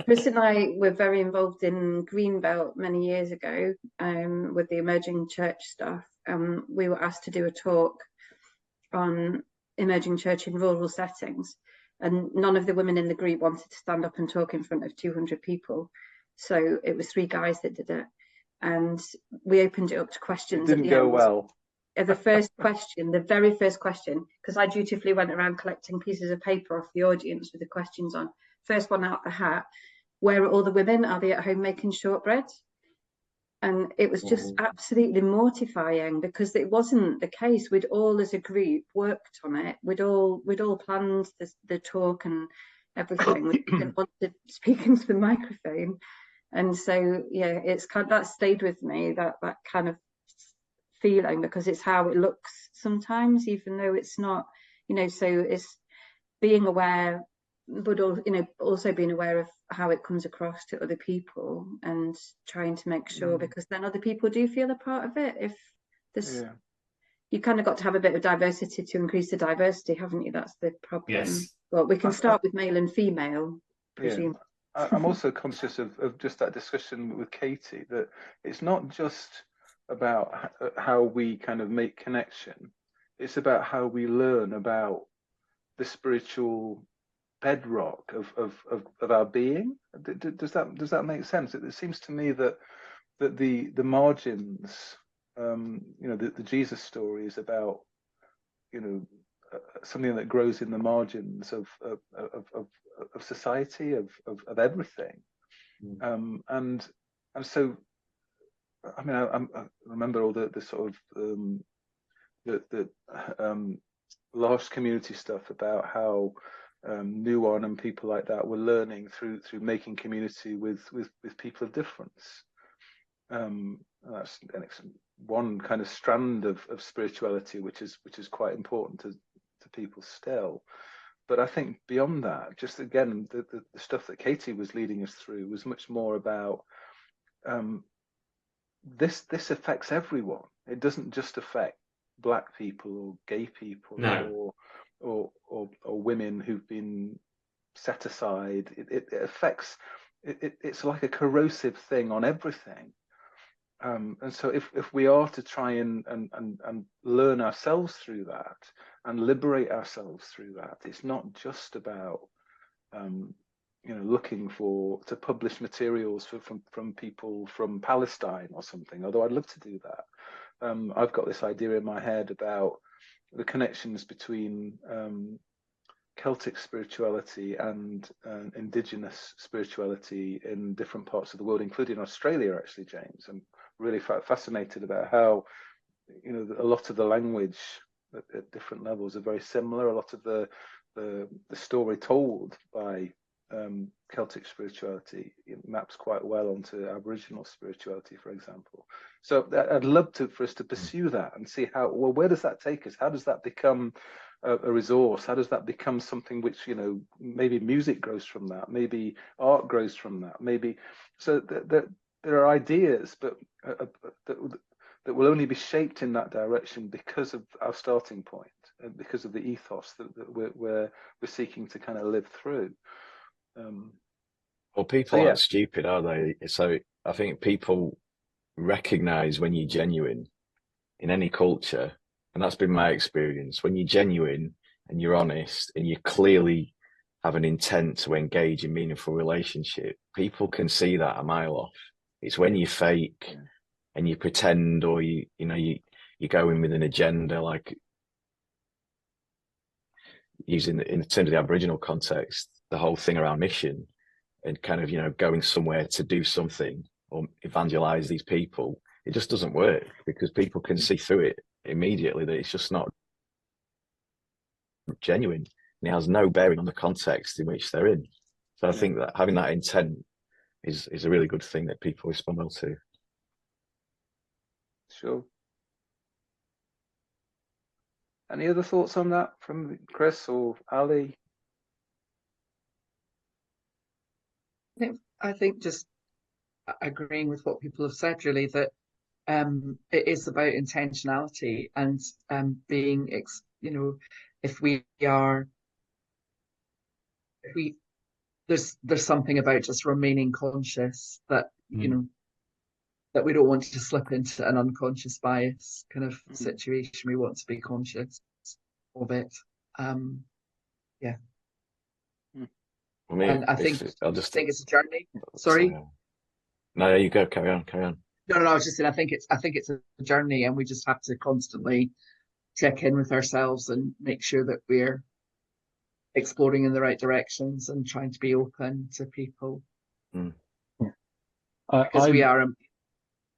Chris and I were very involved in Greenbelt many years ago with the emerging church stuff. We were asked to do a talk on emerging church in rural settings, and none of the women in the group wanted to stand up and talk in front of 200 people. So it was 3 guys that did it, and we opened it up to questions. It didn't go well. The first question, the very first question, because I dutifully went around collecting pieces of paper off the audience with the questions on. First one out the hat: where are all the women? Are they at home making shortbread? And it was just absolutely mortifying, because it wasn't the case. We'd all, as a group, worked on it. We'd all planned the talk and everything. We didn't want to speak into the microphone, and so it's that stayed with me, that kind of feeling, because it's how it looks sometimes, even though it's not. So it's being aware, but also being aware of how it comes across to other people, and trying to make sure, because then other people do feel a part of it. If this, you kind of got to have a bit of diversity to increase the diversity, haven't you? That's the problem. Yes. Well, we can start with male and female, presume. I'm also conscious of just that discussion with Katie, that it's not just about how we kind of make connection. It's about how we learn about the spiritual bedrock of our being. Does that make sense? It seems to me that the margins, the Jesus story is about, something that grows in the margins of society, of everything. And so, I mean, I remember all the sort of the large community stuff about how Nuon and people like that were learning through making community with people of difference. That's one kind of strand of spirituality, which is quite important to people still. But I think beyond that, just again, the stuff that Katie was leading us through was much more about this affects everyone. It doesn't just affect Black people or gay people, no. or women who've been set aside. It affects. It's like a corrosive thing on everything. And so if we are to try and learn ourselves through that and liberate ourselves through that, it's not just about looking to publish materials from people from Palestine or something, although I'd love to do that. I've got this idea in my head about the connections between Celtic spirituality and indigenous spirituality in different parts of the world, including Australia, actually, James. I'm really fascinated about how, a lot of the language at different levels are very similar. A lot of the story told by Celtic spirituality maps quite well onto Aboriginal spirituality, for example. So I'd love for us to pursue that and see where does that take us? How does that become a resource? How does that become something which, maybe music grows from that, maybe art grows from that, maybe, so that there are ideas, but that will only be shaped in that direction because of our starting point and because of the ethos that we're seeking to kind of live through. Well, people aren't stupid, are they? So I think people recognize when you're genuine in any culture, and that's been my experience. When you're genuine and you're honest and you clearly have an intent to engage in meaningful relationship, people can see that a mile off. It's when you fake and you pretend, or you go in with an agenda, like using in terms of the Aboriginal context, the whole thing around mission and kind of, going somewhere to do something or evangelize these people. It just doesn't work because people can see through it immediately that it's just not genuine, and it has no bearing on the context in which they're in. So I think that having that intent is a really good thing that people respond well to. Sure. Any other thoughts on that from Chris or Ali? I think just agreeing with what people have said, really, that it is about intentionality and being, there's something about just remaining conscious that, that we don't want to slip into an unconscious bias kind of situation. We want to be conscious of it. Yeah. Well, and I think it's a journey. Sorry. No, you go. Carry on. No, I was just saying, I think it's a journey, and we just have to constantly check in with ourselves and make sure that we're exploring in the right directions and trying to be open to people. Because we are,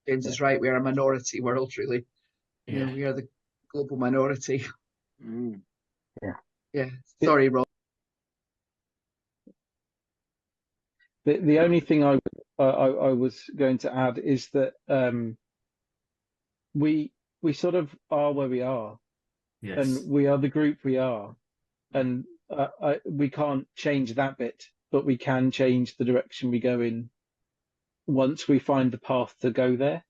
James is right, we are a minority world, really. We are the global minority. Yeah. Sorry, Rob. The only thing I was going to add is that we sort of are where we are, and we are the group we are, and we can't change that bit, but we can change the direction we go in once we find the path to go there.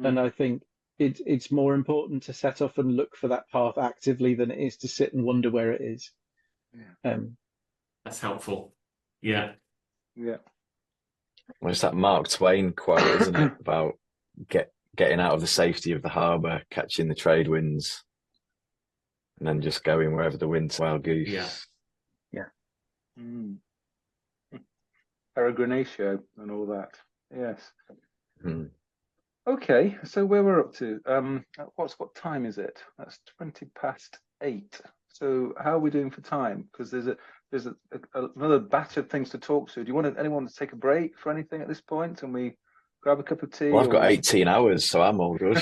And I think it's more important to set off and look for that path actively than it is to sit and wonder where it is. Yeah. That's helpful. Yeah. Yeah. Well, it's that Mark Twain quote, isn't it? About getting out of the safety of the harbour, catching the trade winds, and then just going wherever the wind's wild goose. Yeah. Yeah. Mm. Peregrinatio and all that. Yes. Mm. Okay, so where we're up to? What time is it? That's 8:20. So how are we doing for time? Because there's another batch of things to talk to. Do you want anyone to take a break for anything at this point, and we grab a cup of tea? Well, I've got 18 hours, so I'm all good.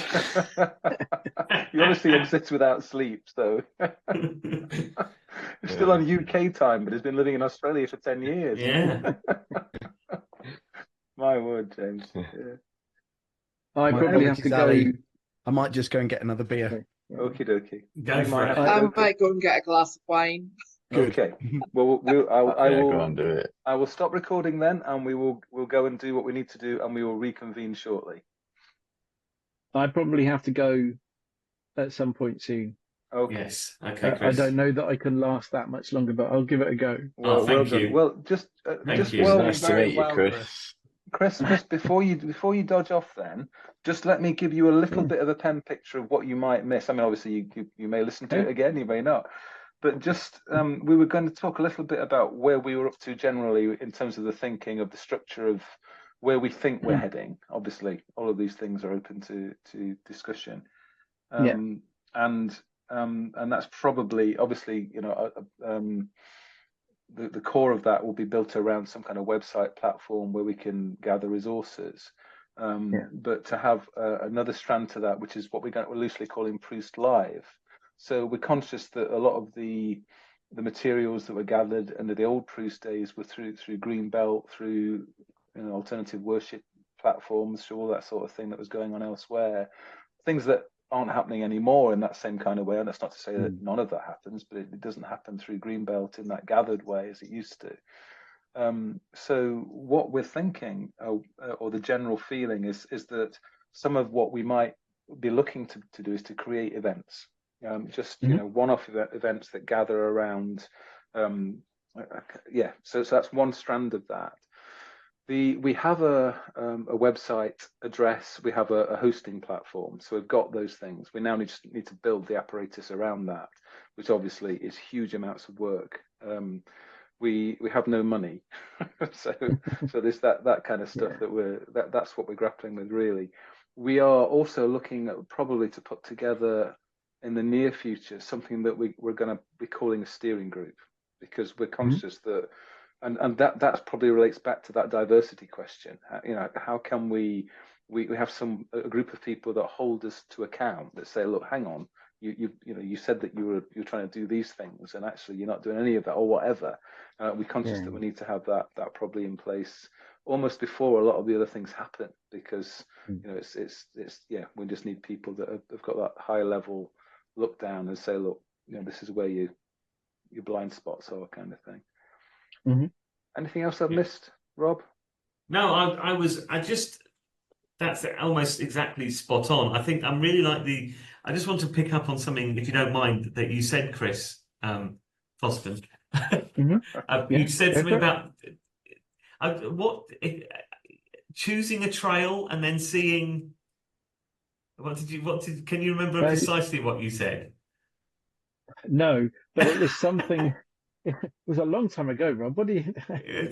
You obviously exist without sleep, so you're still on UK time, but has been living in Australia for 10 years. Yeah. My word, James. Yeah. Yeah. I My probably have apologies, to go. Ali. I might just go and get another beer. Okie dokie. Go You for might it. have to I go might go and get a glass of wine. Good. Okay. Well, I Yeah, will. go on, do it. I will stop recording then, and we'll go and do what we need to do, and we will reconvene shortly. I probably have to go at some point soon. Okay. Yes. Okay, I Chris. don't know that I can last that much longer, but I'll give it a go. Well, thank well done. you. Well, just Thank you. It's well, nice to meet you, Chris. Chris, just before you dodge off, then just let me give you a little bit of a pen picture of what you might miss. I mean, obviously you may listen to it again, you may not, but just we were going to talk a little bit about where we were up to generally in terms of the thinking of the structure of where we think we're heading. Obviously, all of these things are open to discussion, and that's probably obviously the core of that will be built around some kind of website platform where we can gather resources. But to have another strand to that, which is what we're loosely calling Proust Live. So we're conscious that a lot of the materials that were gathered under the old Proust days were through Greenbelt, through alternative worship platforms, through all that sort of thing that was going on elsewhere. Things that aren't happening anymore in that same kind of way. And that's not to say that none of that happens, but it doesn't happen through Greenbelt in that gathered way as it used to. So what we're thinking, or the general feeling is that some of what we might be looking to do is to create events, one-off events that gather around. So that's one strand of that. We have a website address, we have a hosting platform, so we've got those things. We now need to build the apparatus around that, which obviously is huge amounts of work. We have no money, so there's that kind of stuff that's what we're grappling with really. We are also looking at probably to put together in the near future something that we're going to be calling a steering group, because we're conscious that. And that probably relates back to that diversity question. How can we have a group of people that hold us to account, that say, look, hang on, you said that you're trying to do these things, and actually you're not doing any of that, or whatever. We're conscious that we need to have that probably in place almost before a lot of the other things happen, because we just need people that have got that high level look down and say, look, this is where your blind spots are, kind of thing. Anything else I've missed, Rob? No, that's almost exactly spot on. I think I'm really I just want to pick up on something, if you don't mind, that you said, Chris, Foston. You said something about choosing a trail and then seeing. Can you remember precisely what you said? No, but it was something. It was a long time ago, Rob. What do you?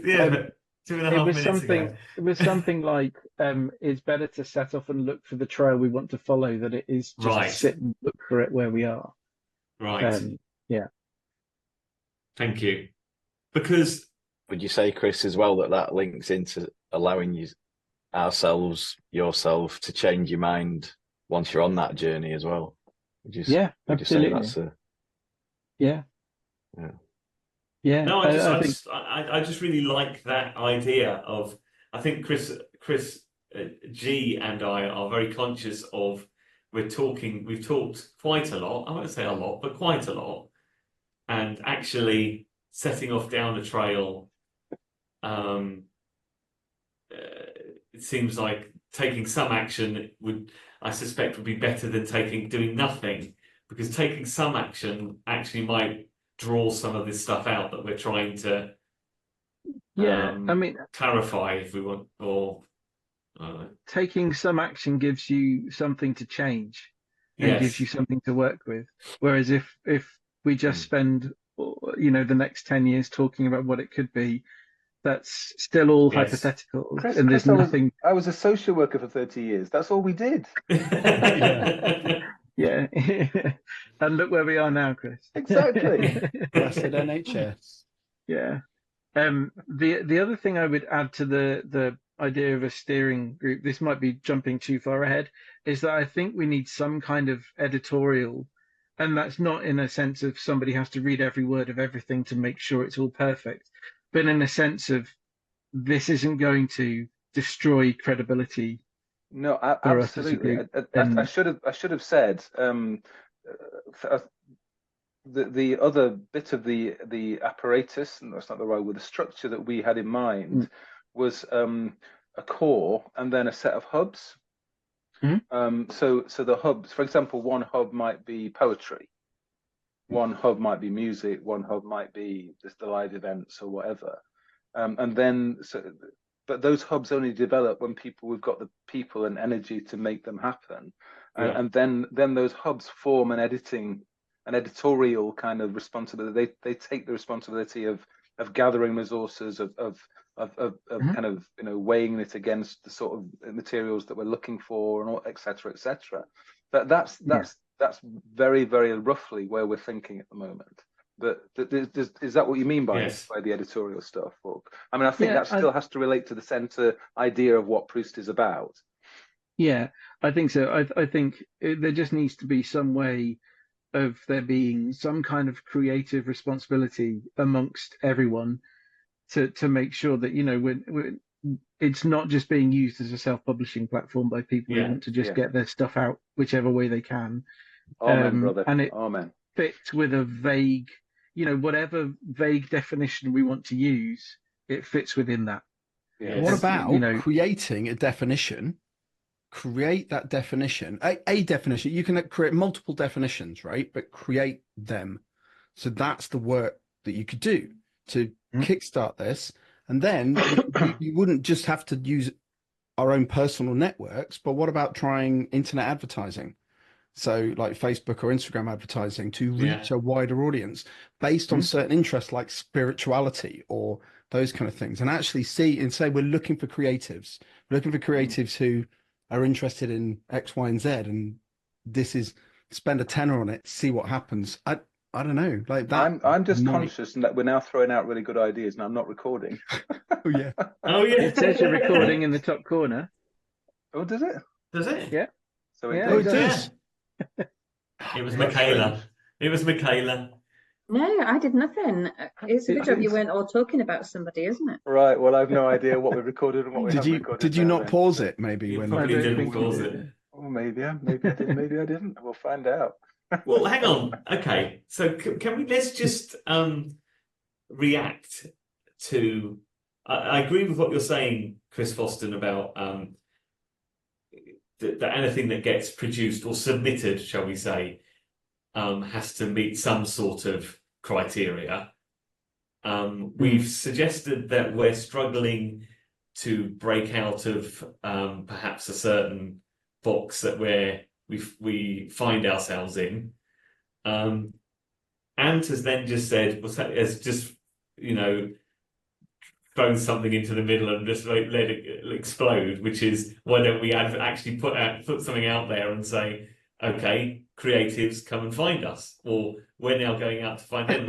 Yeah, 2.5 minutes ago. It was something like, it's better to set off and look for the trail we want to follow than it is just to sit and look for it where we are. Right. Yeah. Thank you. Because would you say, Chris, as well, that links into allowing yourself to change your mind once you're on that journey as well? Would you say that's Yeah. No, I just really like that idea of. I think Chris G and I are very conscious of. We've talked quite a lot. I won't say a lot, but quite a lot, and actually setting off down a trail. It seems like taking some action I suspect would be better than doing nothing, because taking some action actually might draw some of this stuff out that we're trying to I mean, clarify, if we want, or taking some action gives you something to change and gives yes, you something to work with. Whereas if we just spend, the next 10 years talking about what it could be, that's still all yes. hypothetical, Chris, and there's Chris, nothing. I was a social worker for 30 years. That's all we did. Yeah. And look where we are now, Chris. Exactly. Blessed NHS. Yeah. The other thing I would add to the idea of a steering group, this might be jumping too far ahead, is that I think we need some kind of editorial, and that's not in a sense of somebody has to read every word of everything to make sure it's all perfect, but in a sense of this isn't going to destroy credibility. No, for us as a absolutely. group. I should have said the other bit of the apparatus, and that's not the right word, the structure that we had in mind was a core and then a set of hubs. So the hubs, for example, one hub might be poetry, one hub might be music, one hub might be just the live events or whatever, and then but those hubs only develop when we've got the people and energy to make them happen, and then those hubs form an editorial kind of responsibility. They take the responsibility of gathering resources, of kind of weighing it against the sort of materials that we're looking for, and all, et cetera, et cetera. That's very, very roughly where we're thinking at the moment. But is that what you mean by the editorial stuff? Or, I mean, I think that still has to relate to the centre idea of what Proust is about. Yeah, I think so. I think there just needs to be some way of there being some kind of creative responsibility amongst everyone to make sure that it's not just being used as a self-publishing platform by people who want to just get their stuff out whichever way they can. Amen, brother. And it Amen. fits with a vague, whatever vague definition we want to use, it fits within that. Yeah. What about creating a definition? Create that definition, a definition. You can create multiple definitions, right? But create them. So that's the work that you could do to kickstart this. And then you wouldn't just have to use our own personal networks, but what about trying internet advertising? So like Facebook or Instagram advertising to reach a wider audience based on certain interests like spirituality or those kind of things. And actually say we're looking for creatives. We're looking for creatives who are interested in X, Y, and Z, and this is spend a tenner on it, see what happens. I don't know, like that. I'm just conscious that we're now throwing out really good ideas, and I'm not recording. Oh yeah. It says you're recording in the top corner. Oh, does it? Does it? Yeah. So it is. It was Michaela. It was Michaela. No, I did nothing. It's a good job you weren't all talking about somebody, isn't it? Right. Well, I've no idea what we've recorded and what we haven't recorded. Did you not pause it? Maybe you when probably didn't pause it. Oh, maybe I did. Maybe I didn't. We'll find out. Well, hang on. Okay, so let's just react to. I agree with what you're saying, Chris Foston, about that anything that gets produced or submitted, shall we say, has to meet some sort of criteria. We've suggested that we're struggling to break out of perhaps a certain box that we find ourselves in. Ant has then just said, has just thrown something into the middle and just let it explode, which is, why don't we actually put something out there and say, okay, creatives, come and find us, or we're now going out to find them.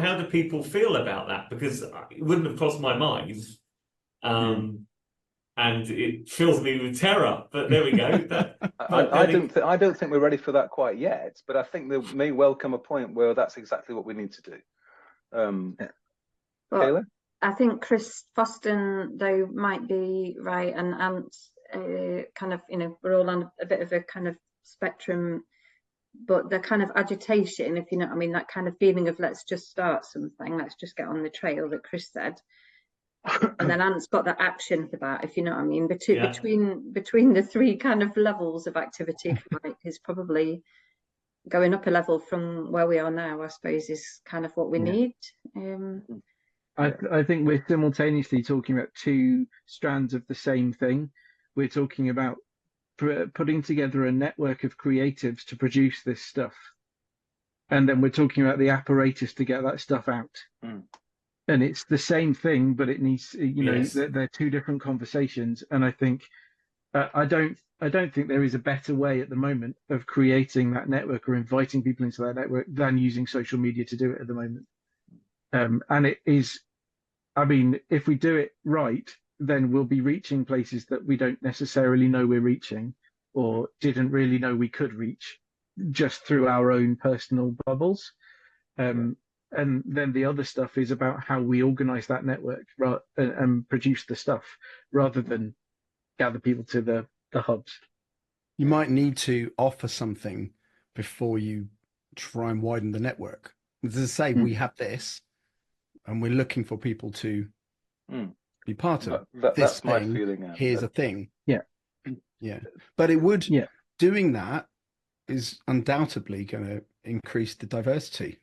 How do people feel about that? Because it wouldn't have crossed my mind, and it fills me with terror. But there we go. I don't think we're ready for that quite yet. But I think there may well come a point where that's exactly what we need to do. Kayla? I think Chris Foston, though, might be right, and Ant's kind of, we're all on a bit of a kind of spectrum, but the kind of agitation, if you know what I mean, that kind of feeling of let's just start something, let's just get on the trail that Chris said. and then Ant's got the action for that, if you know what I mean. Yeah. Between the three kind of levels of activity, if you like, is probably going up a level from where we are now, I suppose, is kind of what we need. I think we're simultaneously talking about two strands of the same thing. We're talking about putting together a network of creatives to produce this stuff. And then we're talking about the apparatus to get that stuff out. And it's the same thing, but it needs, Yes. they're two different conversations. And I think, I don't think there is a better way at the moment of creating that network or inviting people into that network than using social media to do it at the moment. And it is, I mean, if we do it right, then we'll be reaching places that we don't necessarily know we're reaching or didn't really know we could reach just through our own personal bubbles. And then the other stuff is about how we organize that network and produce the stuff rather than gather people to the hubs. You might need to offer something before you try and widen the network. As I say, we have this, and we're looking for people to be part of this that's thing. my feeling. Here's a thing. Yeah. But it would, doing that is undoubtedly going to increase the diversity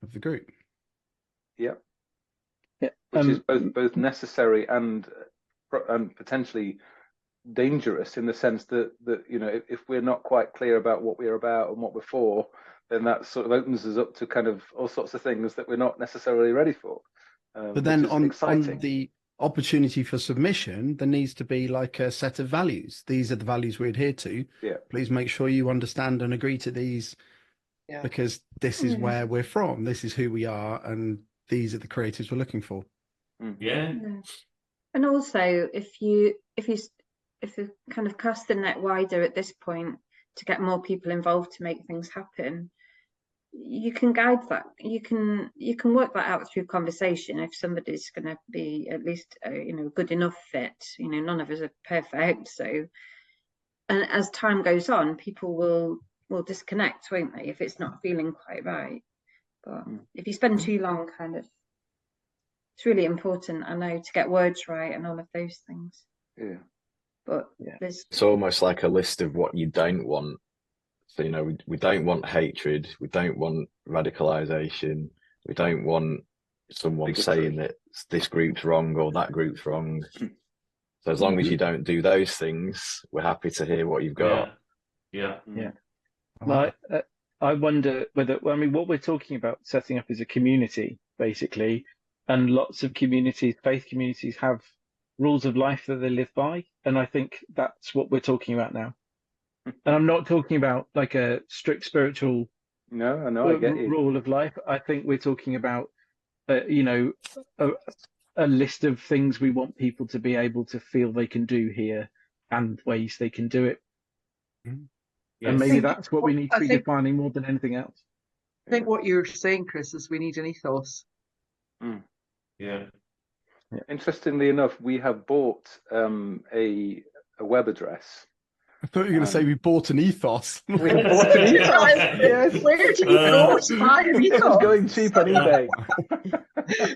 of the group. Which is both necessary and potentially dangerous, in the sense that if we're not quite clear about what we're about and what we're for, then that sort of opens us up to kind of all sorts of things that we're not necessarily ready for. But then on the opportunity for submission, there needs to be like a set of values. These are the values we adhere to. Please make sure you understand and agree to these, because this is where we're from, this is who we are, and these are the creatives we're looking for. And also, if you kind of cast the net wider at this point to get more people involved to make things happen, you can guide that. You can work that out through conversation. If somebody's going to be at least good enough fit, none of us are perfect. So, and as time goes on, people will disconnect, won't they, if it's not feeling quite right. But if you spend too long, kind of, it's really important, I know, to get words right and all of those things. But it's almost like a list of what you don't want. So, we don't want hatred, we don't want radicalization, we don't want someone saying that this group's wrong or that group's wrong. So as long as you don't do those things, we're happy to hear what you've got. Well, I wonder whether, what we're talking about setting up is a community, basically, and lots of communities, faith communities, have rules of life that they live by. And I think that's what we're talking about now. And I'm not talking about like a strict spiritual I get you. rule of life. I think we're talking about, a list of things we want people to be able to feel they can do here and ways they can do it. And maybe that's what we need to be defining more than anything else. I think what you're saying, Chris, is we need an ethos. Interestingly enough, we have bought a web address. I thought you were going to say we bought an ethos. We bought an ethos. Yes. Where did you go to buy an ethos? It was going cheap on eBay.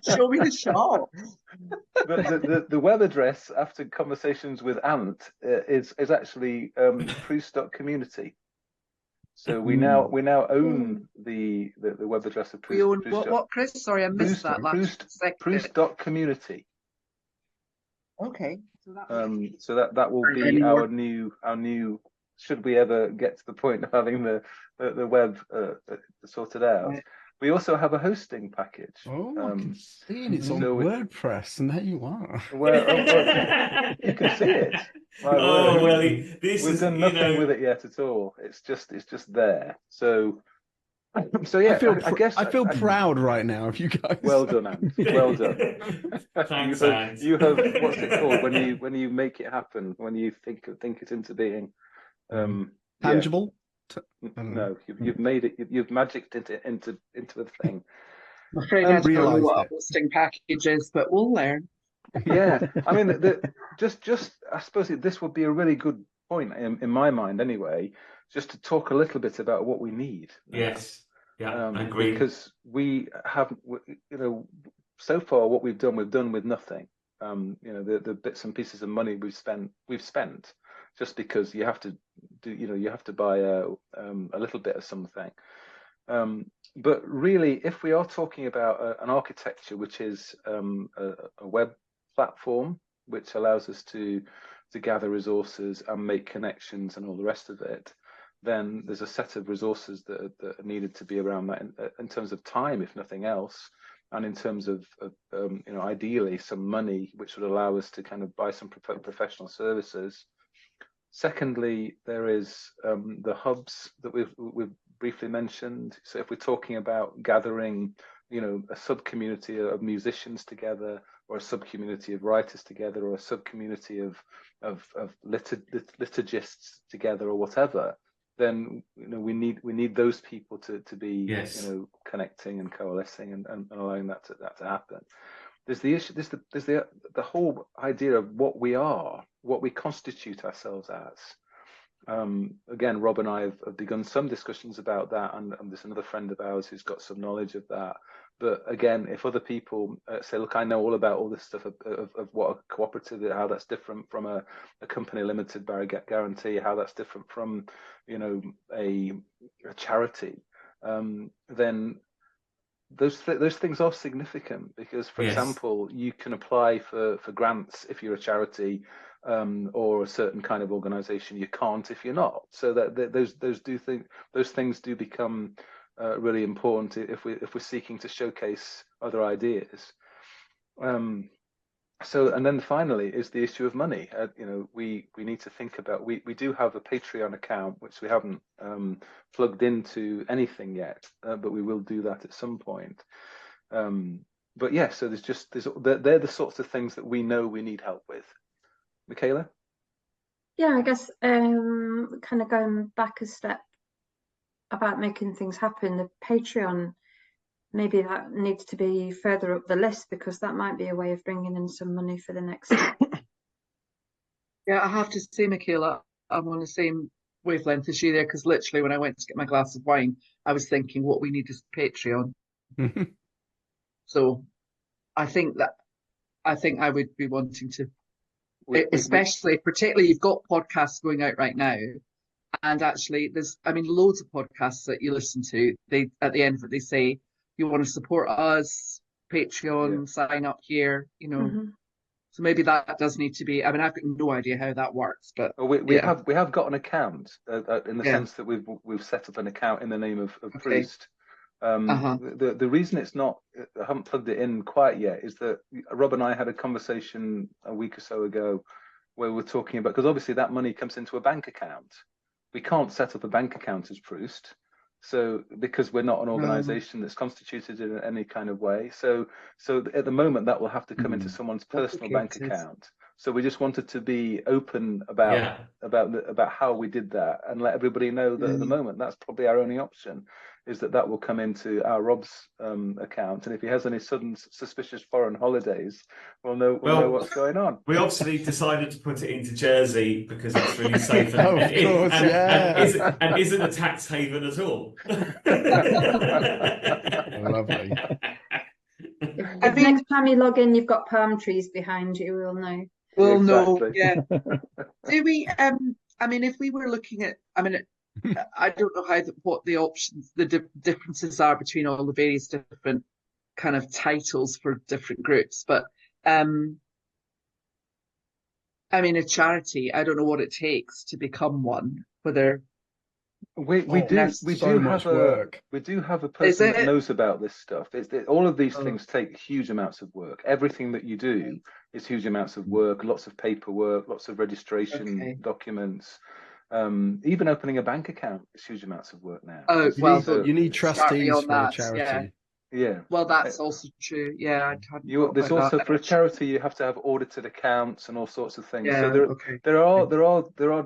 Show me the shop. But the web address, after conversations with Ant, is actually Proust.community. So we now own the web address of Proust. We own what, Chris? Sorry, I missed that last Proust.community. Okay. So that will be our new. Should we ever get to the point of having the web sorted out, right. We also have a hosting package. Oh, I can see it. It's on WordPress, and there you are. Well, you can see it. We've done nothing with it yet at all. It's just there. So yeah, I feel proud right now of you guys. Well done, Ant. Well done. Thanks, you have what's it called when you make it happen, when you think it into being tangible. No, you've made it. You've magicked it into a thing. I'm afraid I don't know what a hosting package is, but we'll learn. Yeah, I mean, just I suppose this would be a really good point in my mind, anyway. Just to talk a little bit about what we need. Yes, I agree. Because we have, so far what we've done with nothing. the bits and pieces of money we've spent just because you have to do, you have to buy a little bit of something. But really, if we are talking about an architecture which is a web platform which allows us to gather resources and make connections and all the rest of it, then there's a set of resources that are needed to be around that in terms of time, if nothing else, and in terms of ideally some money which would allow us to kind of buy some professional services. Secondly, there is the hubs that we've briefly mentioned. So if we're talking about gathering, a sub-community of musicians together, or a sub-community of writers together, or a sub-community of liturgists together, or whatever, then we need those people to be connecting and coalescing and allowing that to happen. There's the issue. There's the whole idea of what we are, what we constitute ourselves as. Again, Rob and I have begun some discussions about that, and there's another friend of ours who's got some knowledge of that. But again, if other people say, look, I know all about all this stuff of what a cooperative is, how that's different from a company limited by a guarantee, how that's different from, a charity, then those things are significant, because, for example, you can apply for grants if you're a charity, or a certain kind of organization. You can't if you're not. So that those things do become really important if we're seeking to showcase other ideas. So, and then finally is the issue of money. We need to think about, we do have a Patreon account which we haven't plugged into anything yet, but we will do that at some point. But yeah, so they're the sorts of things that we know we need help with. Michaela? Yeah, I guess kind of going back a step about making things happen, the Patreon, maybe that needs to be further up the list, because that might be a way of bringing in some money for the next step. Yeah, I have to say, Michaela, I'm on the same wavelength as you there, because literally when I went to get my glass of wine, I was thinking what we need is Patreon. So I think I would be wanting to, particularly you've got podcasts going out right now. And actually, there's, loads of podcasts that you listen to. They, at the end of it, they say, you want to support us, Patreon, sign up here, So maybe that does need to be. I've got no idea how that works, but we have got an account in the sense that we've set up an account in the name of Proust. The reason it's not, I haven't plugged it in quite yet, is that Rob and I had a conversation a week or so ago where we're talking about, because obviously that money comes into a bank account. We can't set up a bank account as Proust, so because we're not an organization that's constituted in any kind of way. So at the moment that will have to come into someone's personal bank account. So we just wanted to be open about how we did that, and let everybody know that at the moment that's probably our only option, is that will come into our Rob's account, and if he has any sudden suspicious foreign holidays, we'll know what's going on. We obviously decided to put it into Jersey because it's really safe and isn't a tax haven at all. Lovely. If next time you log in, you've got palm trees behind you, we'll know. We'll know. Yeah. Do we? If we were looking at, I don't know what the options, the differences are between all the various different kind of titles for different groups, but a charity, I don't know what it takes to become one. Whether we do have a person that knows about this stuff. All of these things take huge amounts of work. Everything that you do is huge amounts of work, lots of paperwork, lots of registration documents. Even opening a bank account is huge amounts of work now. You need trustees for a charity. Yeah. Well, that's also true. Yeah. There's also, for a charity, you have to have audited accounts and all sorts of things. Yeah, so there are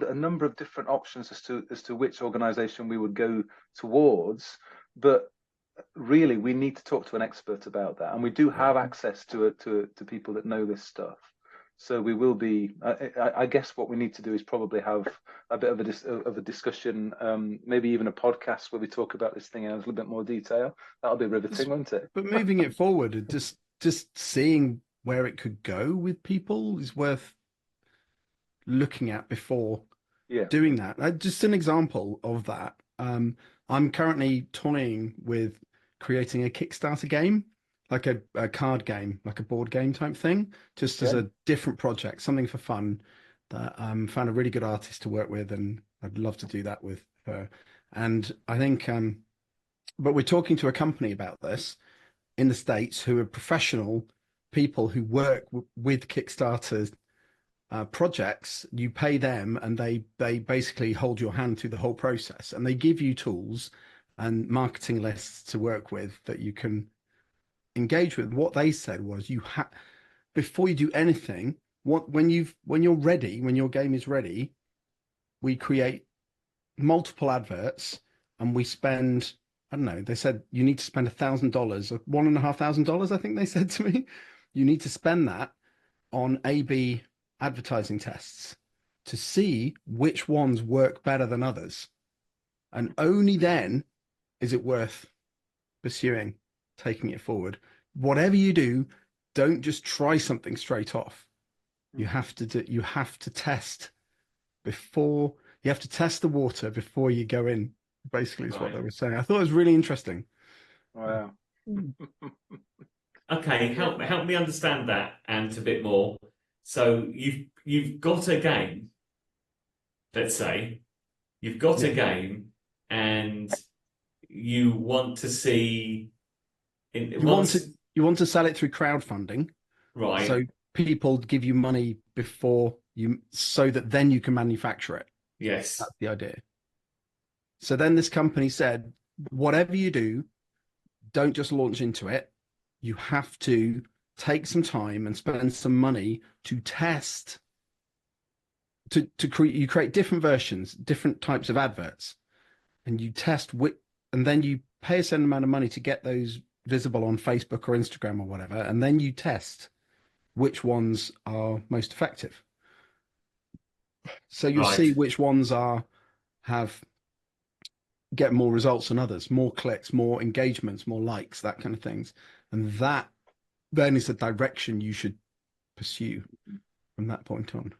a number of different options as to which organisation we would go towards, but really we need to talk to an expert about that, and we do have access to people that know this stuff. So we will be. I guess what we need to do is probably have a bit of a discussion, maybe even a podcast where we talk about this thing in a little bit more detail. That'll be riveting, won't it? But moving it forward, just seeing where it could go with people is worth looking at before doing that. Just an example of that. I'm currently toying with creating a Kickstarter game, like a card game, like a board game type thing, just as a different project, something for fun that found a really good artist to work with, and I'd love to do that with her. And I think, but we're talking to a company about this in the States who are professional people who work with Kickstarter projects. You pay them, and they basically hold your hand through the whole process, and they give you tools and marketing lists to work with that you can engage with. What they said was, before you do anything, when you're ready, when your game is ready, we create multiple adverts, and we spend, I don't know, they said you need to spend $1,000, $1,500, I think they said to me. You need to spend that on A/B advertising tests to see which ones work better than others. And only then is it worth pursuing, taking it forward. Whatever you do, don't just try something straight off. You have to test before, you have to test the water before you go in, basically is what they were saying. I thought it was really interesting. Wow. Okay, help me understand that, and a bit more. So you've got a game, let's say, you've got a game, and you want to see you want to sell it through crowdfunding, right? So people give you money before so that then you can manufacture it. Yes, that's the idea. So then this company said, whatever you do, don't just launch into it. You have to take some time and spend some money to test, to create different versions, different types of adverts, and you test and then you pay a certain amount of money to get those visible on Facebook or Instagram or whatever, and then you test which ones are most effective. So you'll see which ones get more results than others, more clicks, more engagements, more likes, that kind of things. And that then is the direction you should pursue from that point on.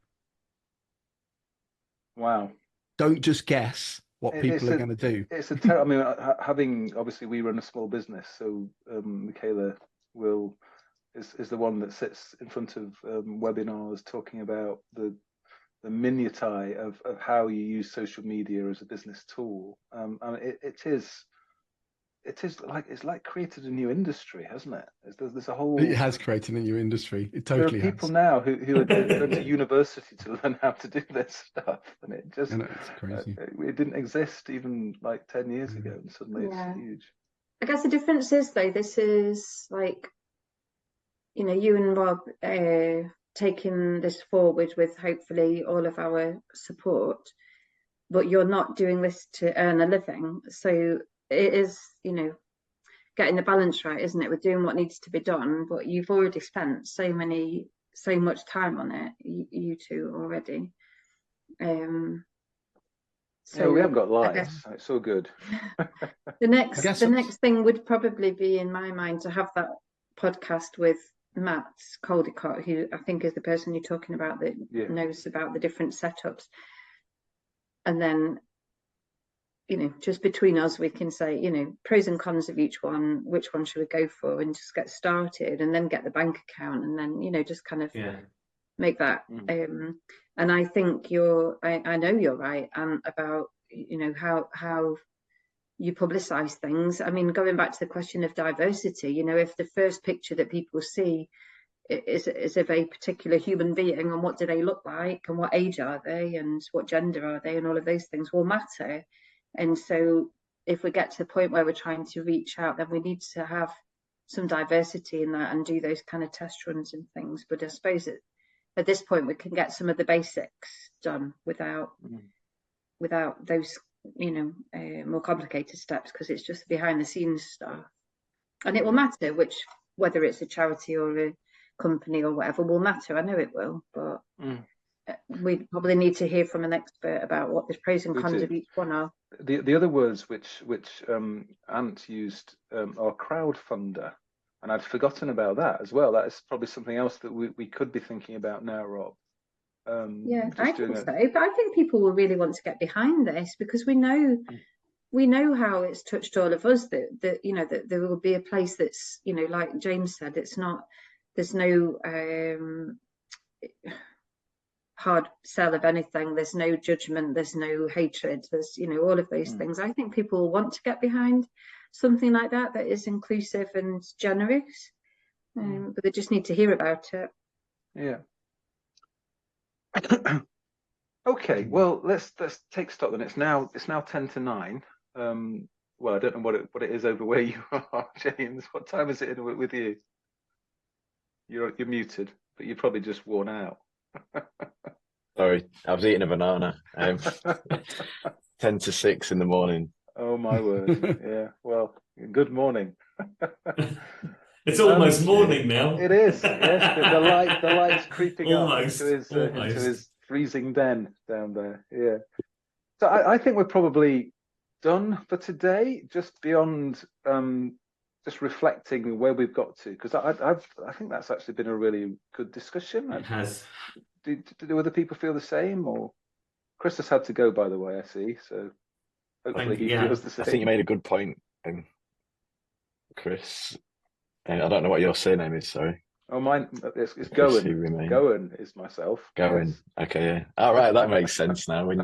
Wow. Don't just guess what people are going to do. It's a terrible, I mean, having, obviously we run a small business, so Michaela is the one that sits in front of webinars talking about the minutiae of how you use social media as a business tool. And it's like created a new industry, hasn't it? There's a whole. It has created a new industry. It totally has. There are people now who are going to university to learn how to do this stuff, and it just it's crazy. It didn't exist even like 10 years ago, and suddenly it's huge. I guess the difference is, though, this is like, you know, you and Rob taking this forward with hopefully all of our support, but you're not doing this to earn a living. So it is, you know, getting the balance right, isn't it? We're doing what needs to be done, but you've already spent so much time on it, you two already. So we haven't got lives. It's so good. The next thing would probably be, in my mind, to have that podcast with Matt Caldecott, who I think is the person you're talking about that knows about the different setups. And then, you know, just between us, we can say, you know, pros and cons of each one, which one should we go for, and just get started, and then get the bank account, and then, you know, just kind of make that. And I think I know you're right about, you know, how you publicize things. I mean, going back to the question of diversity, you know, if the first picture that people see is of a particular human being, and what do they look like, and what age are they, and what gender are they, and all of those things will matter. And so if we get to the point where we're trying to reach out, then we need to have some diversity in that and do those kind of test runs and things. But I suppose at this point we can get some of the basics done without those, you know, more complicated steps, because it's just behind the scenes stuff. And it will matter whether it's a charity or a company or whatever will matter. I know it will, but we probably need to hear from an expert about what the pros and cons of each one are. The other words which Ant used are crowdfunder And I'd forgotten about that as well. That is probably something else that we could be thinking about now, Rob. Yeah, I think so. But I think people will really want to get behind this, because we know how it's touched all of us, that you know, that there will be a place that's, you know, like James said, it's not, there's no hard sell of anything, there's no judgment, there's no hatred, there's, you know, all of those things. I think people will want to get behind something like that is inclusive and generous, but they just need to hear about it. Yeah. Okay, well, let's take stock then. It's now 10 to 9. Well, I don't know what it is over where you are, James. What time is it with you? You're muted, but you're probably just worn out. Sorry, I was eating a banana. 10 to 6 in the morning. Oh my word! Yeah. Well, good morning. It's almost morning now. It is. Yes, the light's creeping Almost, up into his freezing den down there. Yeah. So I think we're probably done for today. Just beyond just reflecting where we've got to, because I think that's actually been a really good discussion. It has. Do other people feel the same? Or Chris has had to go, by the way, I see. So hopefully he feels the same. I think you made a good point, Chris. And I don't know what your surname is, sorry. Oh, mine, it's Goen. Goen is myself. Goen. Yes. Okay, yeah. All right, that makes sense now. When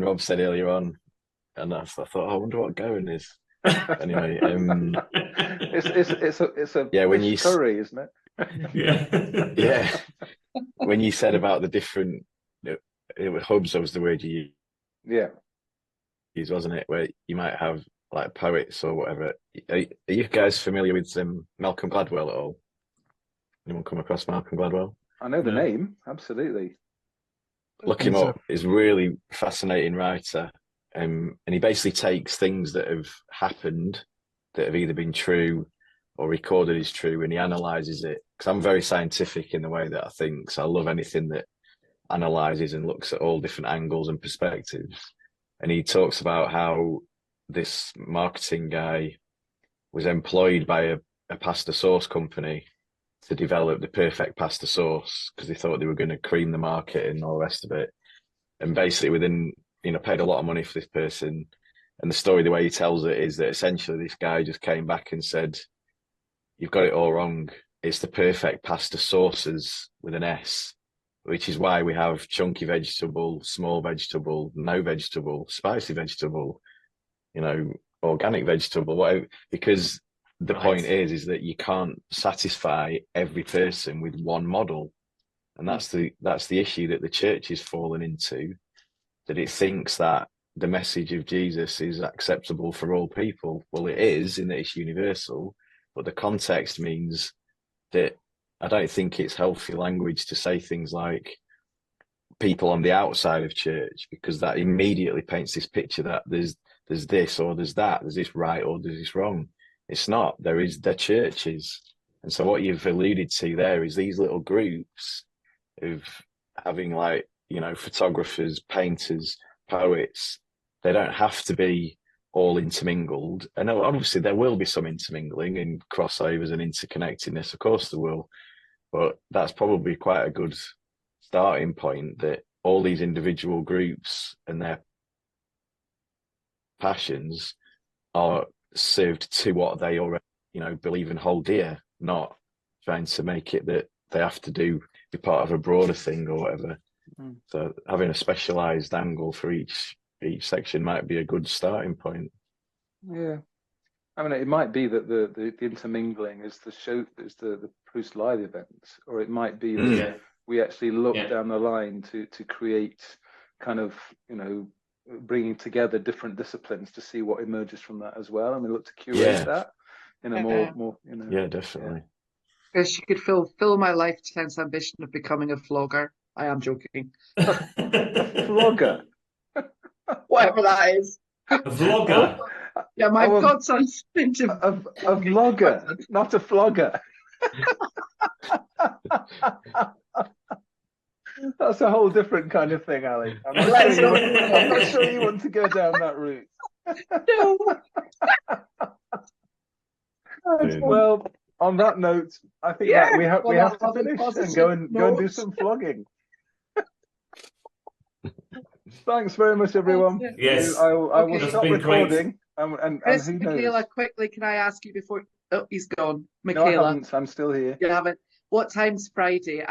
Rob said earlier on, and I thought, oh, I wonder what Goen is. Anyway, it's a when you curry, isn't it? Yeah. Yeah. When you said about the different hubs, that was the word you used, wasn't it? Where you might have like poets or whatever. Are you guys familiar with Malcolm Gladwell at all? Anyone come across Malcolm Gladwell? I know the name, absolutely. Look him up. He's a really fascinating writer. And he basically takes things that have happened that have either been true or recorded as true, and he analyzes it. Because I'm very scientific in the way that I think, so I love anything that analyzes and looks at all different angles and perspectives. And he talks about how this marketing guy was employed by a pasta sauce company to develop the perfect pasta sauce, because they thought they were going to cream the market and all the rest of it. And basically within, paid a lot of money for this person. And the story, the way he tells it, is that essentially this guy just came back and said, you've got it all wrong. It's the perfect pasta sauces with an S, which is why we have chunky vegetable, small vegetable, no vegetable, spicy vegetable, organic vegetable, whatever. Because the point is that you can't satisfy every person with one model. And that's the issue that the church is fallen into, that it thinks that the message of Jesus is acceptable for all people. Well, it is, in that it's universal, but the context means that I don't think it's healthy language to say things like people on the outside of church, because that immediately paints this picture that there's this or there's that, there's this right or there's this wrong. It's not. They're churches. And so what you've alluded to there is these little groups of having photographers, painters, poets. They don't have to be all intermingled. And obviously there will be some intermingling and crossovers and interconnectedness. Of course there will. But that's probably quite a good starting point, that all these individual groups and their passions are served to what they already, believe and hold dear, not trying to make it that they have to be part of a broader thing or whatever. So having a specialized angle for each section might be a good starting point. Yeah, I mean, it might be that the intermingling is the Proust Live events, or it might be that we actually look down the line to create kind of bringing together different disciplines to see what emerges from that as well, and we look to curate that in a more Yeah, definitely. Yes, you could fill my lifetime's ambition of becoming a vlogger. I am joking. A vlogger, whatever that is. A vlogger. Yeah, my godson's into a vlogger, not a flogger. That's a whole different kind of thing, Ali. I'm not sure you want to go down that route. No. Well, on that note, I think Yeah, that we have to on a finish and positive go and do note. some flogging. Thanks very much, everyone. Yes. I will Okay. stop been great. recording, and Chris, who knows? Michaela, quickly, can I ask you before? Oh, he's gone. No, I Michaela, haven't. I'm still here. you haven't. What time's Friday?